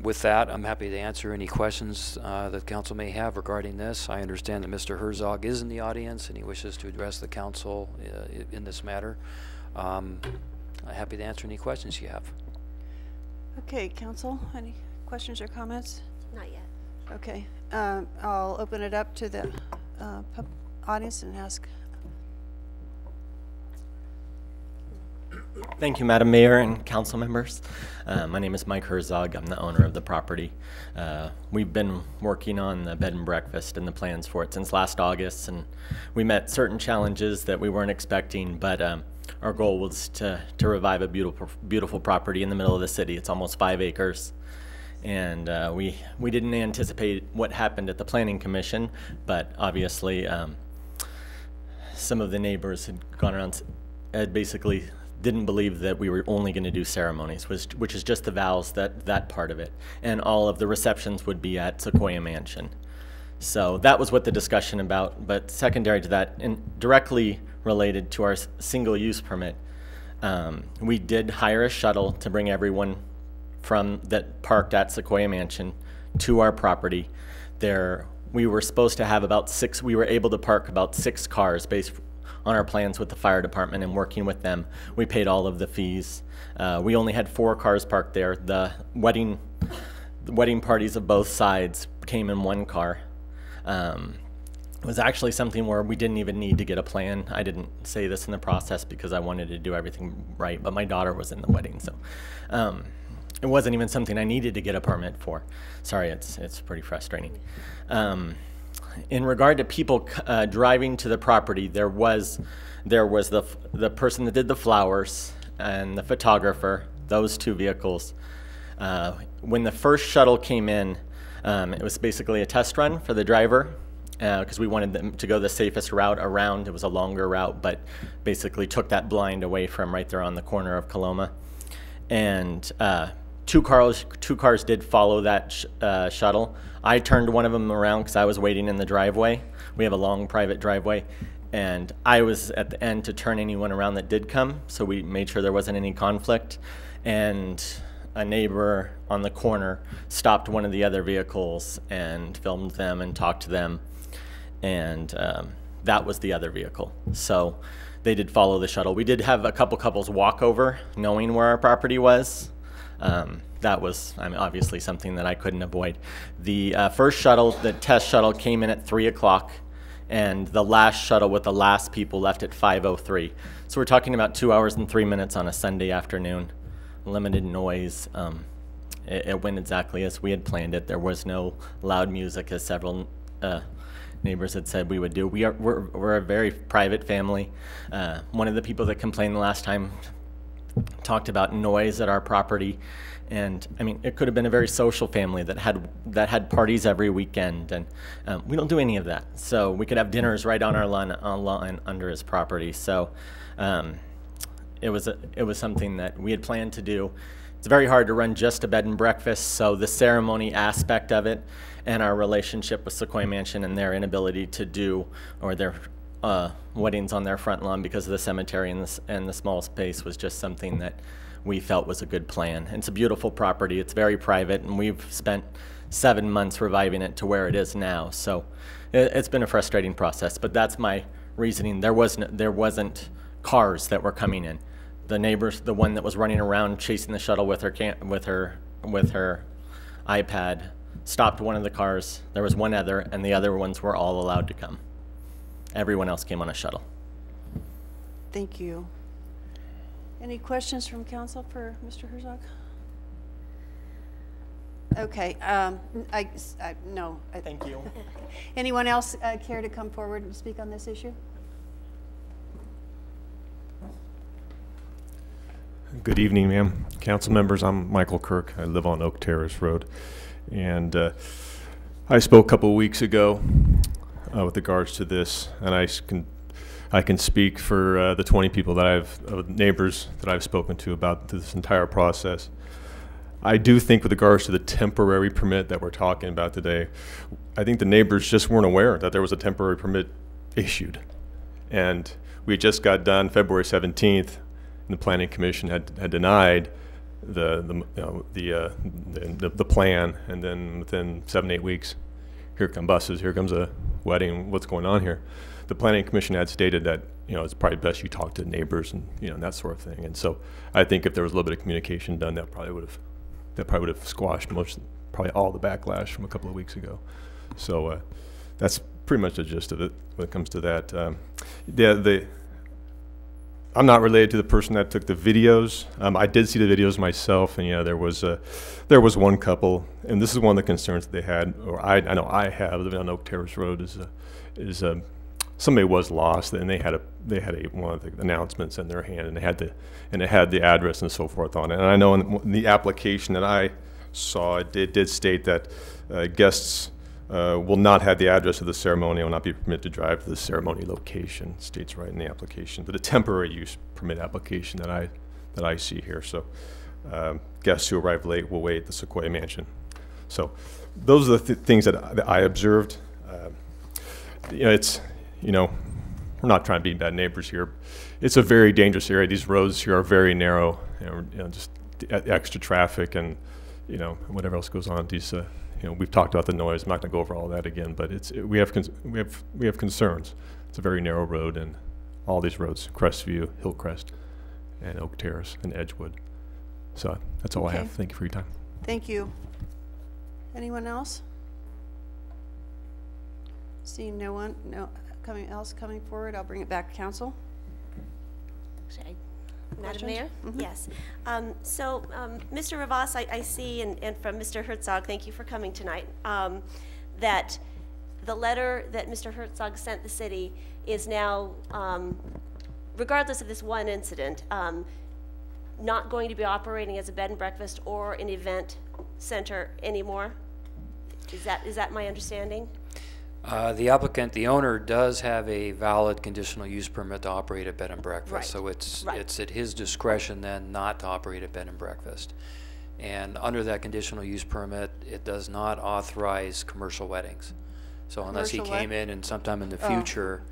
With that, I'm happy to answer any questions that council may have regarding this. I understand that Mr. Herzog is in the audience and he wishes to address the council in this matter. I'm happy to answer any questions you have.
Okay, council, any questions or comments?
Not yet.
Okay, I'll open it up to the audience and ask.
Thank you, Madam Mayor and council members. My name is Mike Herzog. I'm the owner of the property. We've been working on the bed and breakfast and the plans for it since last August, and we met certain challenges that we weren't expecting, but our goal was to revive a beautiful property in the middle of the city. It's almost 5 acres. And we didn't anticipate what happened at the Planning Commission, but obviously some of the neighbors had gone around, had basically didn't believe that we were only going to do ceremonies, which is just the vows, that part of it. And all of the receptions would be at Sequoia Mansion. So that was what the discussion about, but secondary to that, and directly related to our single use permit, we did hire a shuttle to bring everyone that parked at Sequoia Mansion to our property. There, we were supposed to have about 6, we were able to park about 6 cars based on our plans with the fire department and working with them. We paid all of the fees. We only had 4 cars parked there. The wedding parties of both sides came in 1 car. It was actually something where we didn't even need to get a plan. I didn't say this in the process because I wanted to do everything right, but my daughter was in the wedding, so it wasn't even something I needed to get a permit for. Sorry, it's pretty frustrating. In regard to people driving to the property, there was the person that did the flowers and the photographer, those 2 vehicles. When the first shuttle came in, it was basically a test run for the driver because we wanted them to go the safest route around. It was a longer route, but basically took that blind away from right there on the corner of Coloma. And 2 cars did follow that shuttle. I turned one of them around because I was waiting in the driveway. We have a long private driveway, and I was at the end to turn anyone around that did come, so we made sure there wasn't any conflict. And a neighbor on the corner stopped one of the other vehicles and filmed them and talked to them, and that was the other vehicle. So they did follow the shuttle. We did have a couple couples walk over knowing where our property was. That was obviously something that I couldn't avoid. The first shuttle, the test shuttle, came in at 3 o'clock, and the last shuttle with the last people left at 5:03. So we're talking about 2 hours and 3 minutes on a Sunday afternoon. Limited noise. It went exactly as we had planned it. There was no loud music, as several neighbors had said we would do. We're a very private family. One of the people that complained the last time talked about noise at our property. And I mean, it could have been a very social family that had parties every weekend, and we don't do any of that. So we could have dinners right on our lawn under his property. So it was something that we had planned to do. It's very hard to run just a bed and breakfast, so the ceremony aspect of it and our relationship with Sequoia Mansion and their inability to do or their weddings on their front lawn because of the cemetery and the small space was just something that we felt was a good plan. It's a beautiful property. It's very private, and we've spent 7 months reviving it to where it is now. So it's been a frustrating process, but that's my reasoning. There wasn't cars that were coming in. The neighbors, the one that was running around chasing the shuttle with her iPad, stopped one of the cars. There was one other, and the other ones were all allowed to come. Everyone else came on a shuttle.
Thank you. Any questions from council for Mr. Herzog? Okay, no.
Thank you.
Anyone else care to come forward and speak on this issue?
Good evening, ma'am. Council members, I'm Michael Kirk. I live on Oak Terrace Road. And I spoke a couple of weeks ago with regards to this, and I can speak for the 20 people that neighbors that I've spoken to about this entire process. I do think with regards to the temporary permit that we're talking about today, I think the neighbors just weren't aware that there was a temporary permit issued. And we just got done February 17th, and the Planning Commission had denied the plan, and then within 7-8 weeks, here come buses, here comes a wedding, what's going on here? The Planning Commission had stated that, it's probably best you talk to neighbors and, and that sort of thing. And so I think if there was a little bit of communication done, that probably would have squashed probably all the backlash from a couple of weeks ago. So that's pretty much the gist of it when it comes to that. I'm not related to the person that took the videos. I did see the videos myself, and there was one couple, and this is one of the concerns that they had, or I know I have living on Oak Terrace Road is somebody was lost, and they had one of the announcements in their hand, and it had the address and so forth on it. And I know in the application that I saw, it did state that guests will not have the address of the ceremony, will not be permitted to drive to the ceremony location. It states right in the application, but a temporary use permit application that I see here. So guests who arrive late will wait at the Sequoia Mansion. So those are the things that I observed. We're not trying to be bad neighbors here. It's a very dangerous area. These roads here are very narrow, just extra traffic and, whatever else goes on. These, we've talked about the noise. I'm not going to go over all that again, but we have concerns. It's a very narrow road, and all these roads, Crestview, Hillcrest, and Oak Terrace, and Edgewood. So that's all I have. Thank you for your time.
Thank you. Anyone else? Seeing no one, else coming forward, I'll bring it back to council.
Madam Mayor? Yes. Mr. Rivas, I see, and from Mr. Herzog, thank you for coming tonight, that the letter that Mr. Herzog sent the city is now, regardless of this one incident, not going to be operating as a bed and breakfast or an event center anymore. Is that my understanding?
The applicant, the owner, does have a valid conditional use permit to operate a bed and breakfast.
Right.
So it's at his discretion then not to operate a bed and breakfast. And under that conditional use permit, it does not authorize commercial weddings. So unless he came in and sometime in the future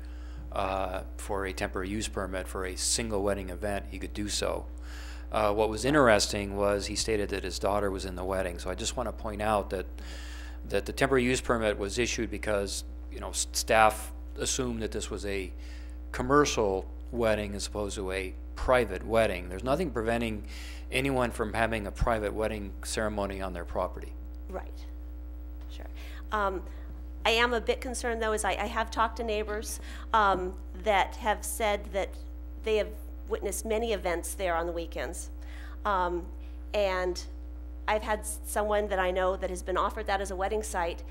for a temporary use permit for a single wedding event, he could do so. What was interesting was he stated that his daughter was in the wedding. So I just want to point out that the temporary use permit was issued because staff assumed that this was a commercial wedding as opposed to a private wedding. There's nothing preventing anyone from having a private wedding ceremony on their property.
Right. Sure. I am a bit concerned, though, as I have talked to neighbors that have said that they have witnessed many events there on the weekends. And I've had someone that I know that has been offered that as a wedding site,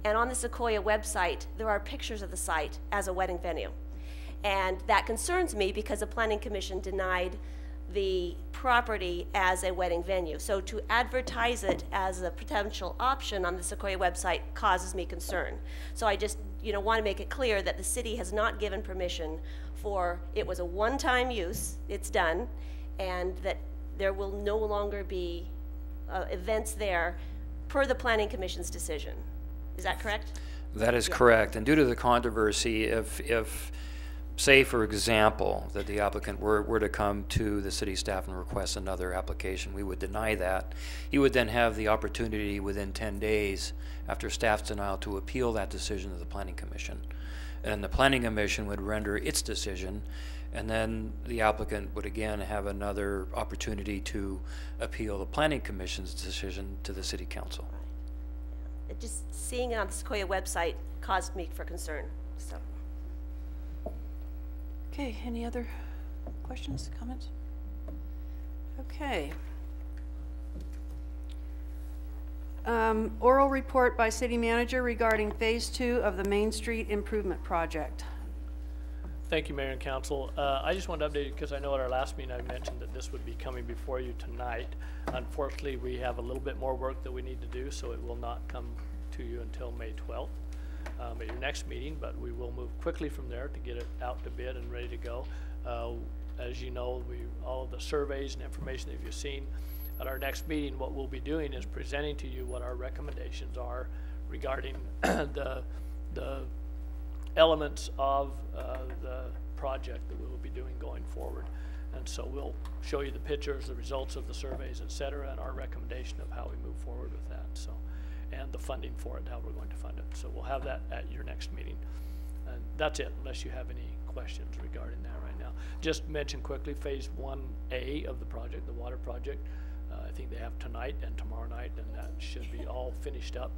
and on the Sequoia website, there are pictures of the site as a wedding venue. And that concerns me because the Planning Commission denied the property as a wedding venue. So to advertise it as a potential option on the Sequoia website causes me concern. So I just, want to make it clear that the city has not given permission for, it was a one-time use, it's done, and that there will no longer be events there per the Planning Commission's decision. Is that correct?
That is correct. And due to the controversy, if say, for example, that the applicant were to come to the city staff and request another application, we would deny that. He would then have the opportunity within 10 days after staff's denial to appeal that decision to the Planning Commission. And the Planning Commission would render its decision, and then the applicant would again have another opportunity to appeal the Planning Commission's decision to the City Council.
Just seeing it on the Sequoia website caused me for concern. So.
Okay, any other questions, comments? Okay. Oral report by City Manager regarding Phase 2 of the Main Street Improvement Project.
Thank you, Mayor and Council. I just wanted to update you because I know at our last meeting I mentioned that this would be coming before you tonight. Unfortunately, we have a little bit more work that we need to do, so it will not come to you until May 12th at your next meeting, but we will move quickly from there to get it out to bid and ready to go. As you know, all of the surveys and information that you've seen at our next meeting, what we'll be doing is presenting to you what our recommendations are regarding the elements of the project that we will be doing going forward. And so we'll show you the pictures, the results of the surveys, et cetera, and our recommendation of how we move forward with that. So, and the funding for it, how we're going to fund it. So we'll have that at your next meeting. And that's it, unless you have any questions regarding that right now. Just mention quickly Phase 1A of the project, the water project. I think they have tonight and tomorrow night, and that should be all finished up.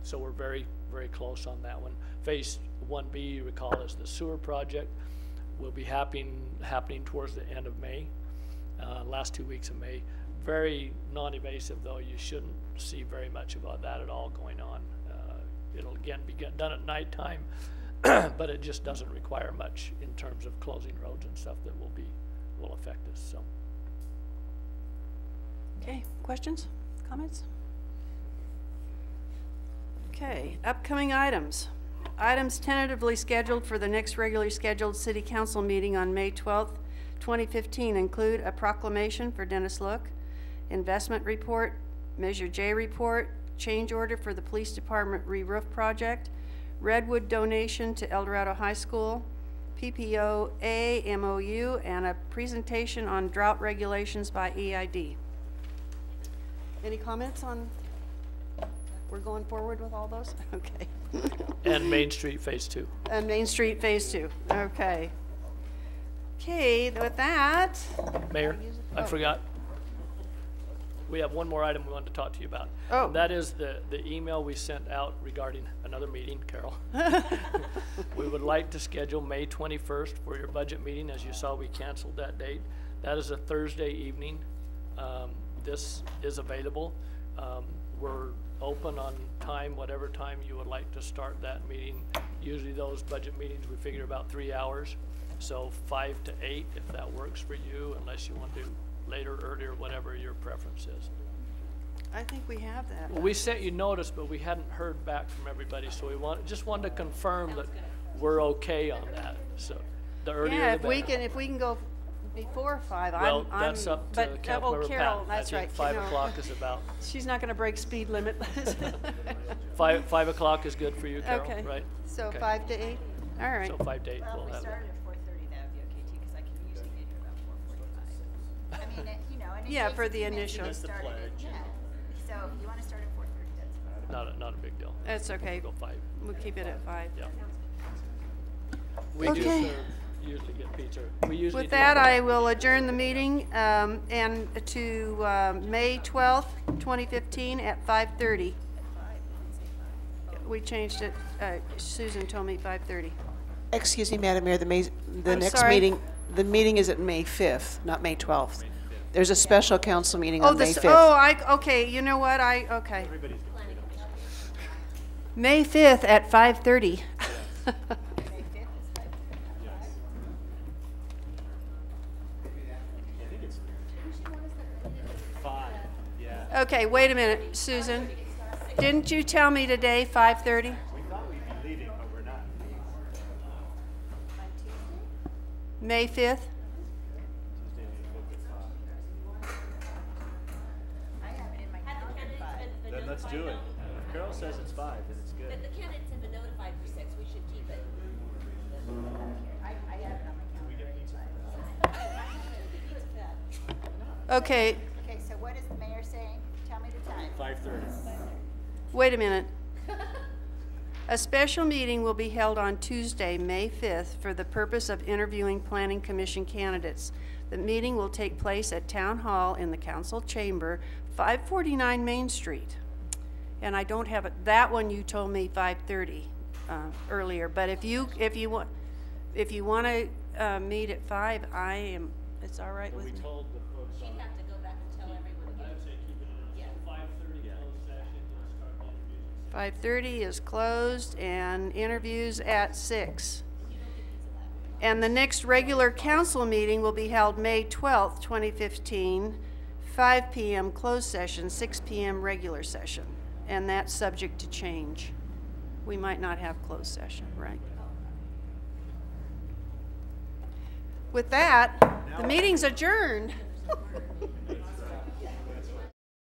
So we're very, very close on that one. Phase 1B, you recall, is the sewer project. Will be happening towards the end of May, last 2 weeks of May. Very non-invasive, though. You shouldn't see very much about that at all going on. It'll again be done at nighttime, but it just doesn't require much in terms of closing roads and stuff that will affect us. So.
Okay, questions, comments? Okay, upcoming items. Items tentatively scheduled for the next regularly scheduled City Council meeting on May 12th, 2015 include a proclamation for Dennis Look, investment report, Measure J report, change order for the Police Department re-roof project, Redwood donation to El Dorado High School, PPOA MOU, and a presentation on drought regulations by EID. Any comments on, we're going forward with all those? Okay.
And Main Street Phase 2.
And Main Street Phase 2, okay. Okay, with that.
Mayor, I forgot. We have one more item we wanted to talk to you about.
Oh.
And that is the email we sent out regarding another meeting, Carol. We would like to schedule May 21st for your budget meeting. As you saw, we canceled that date. That is a Thursday evening. This is available. We're open on time, whatever time you would like to start that meeting. Usually those budget meetings, we figure about 3 hours. So 5 to 8, if that works for you, unless you want to do later, earlier, whatever your preference is.
I think we have that.
Well, we sent you notice, but we hadn't heard back from everybody, so we just wanted to confirm that we're okay on that. So the earlier
yeah,
the better.
if we can go before 5,
well, that's up to Councilmember
Carol,
Pat.
that's
I think
right.
5 o'clock is about.
She's not going to break speed limit.
5 o'clock is good for you, Carol,
okay.
right?
So
okay.
5 to 8? All right.
So 5 to 8 we'll have it.
If we started at 4:30, that would be okay too, because I can usually get here about 4:45. I mean, and
yeah,
it
for
takes
the
a few minutes to
initial.
get started. Yeah. So if you want to start at 4:30, that's fine.
Not a big deal.
That's okay.
We'll go 5.
We'll keep it at 5.
Yeah. We do usually get pizza. We usually
With that, I will adjourn the meeting and to May 12th, 2015 at 5:30. We changed it. Susan told me 5:30.
Excuse me, Madam Mayor, the next
sorry?
meeting, the meeting is at May 5th, not May 12th. There's a special council meeting on May 5th.
Okay, you know what, okay. May 5th at 5:30. Okay, wait a minute, Susan. Didn't you tell me today 5:30?
We thought we'd be leaving, but we're not.
May 5th?
Then let's do it. If Carol says it's 5, then it's good.
But the candidates have been notified for 6, we should keep it.
Okay,
Okay, so what is the mayor saying? Tell me the time.
5:30.
wait a minute. A special meeting will be held on Tuesday, May 5th, for the purpose of interviewing Planning Commission candidates. The meeting will take place at Town Hall in the Council Chamber, 549 Main Street. And I don't have it, that one you told me 5:30 earlier, but if you want to meet at 5, it's all right with me.
We told the folks.
She'd have to go back and tell everyone again.
I would say keep it at 5:30 closed session, we'll start the interviews.
5:30 is closed and interviews at 6. And the next regular council meeting will be held May 12th, 2015, 5 p.m. closed session, 6 p.m. regular session. And that's subject to change. We might not have closed session, right? With that, the meeting's adjourned.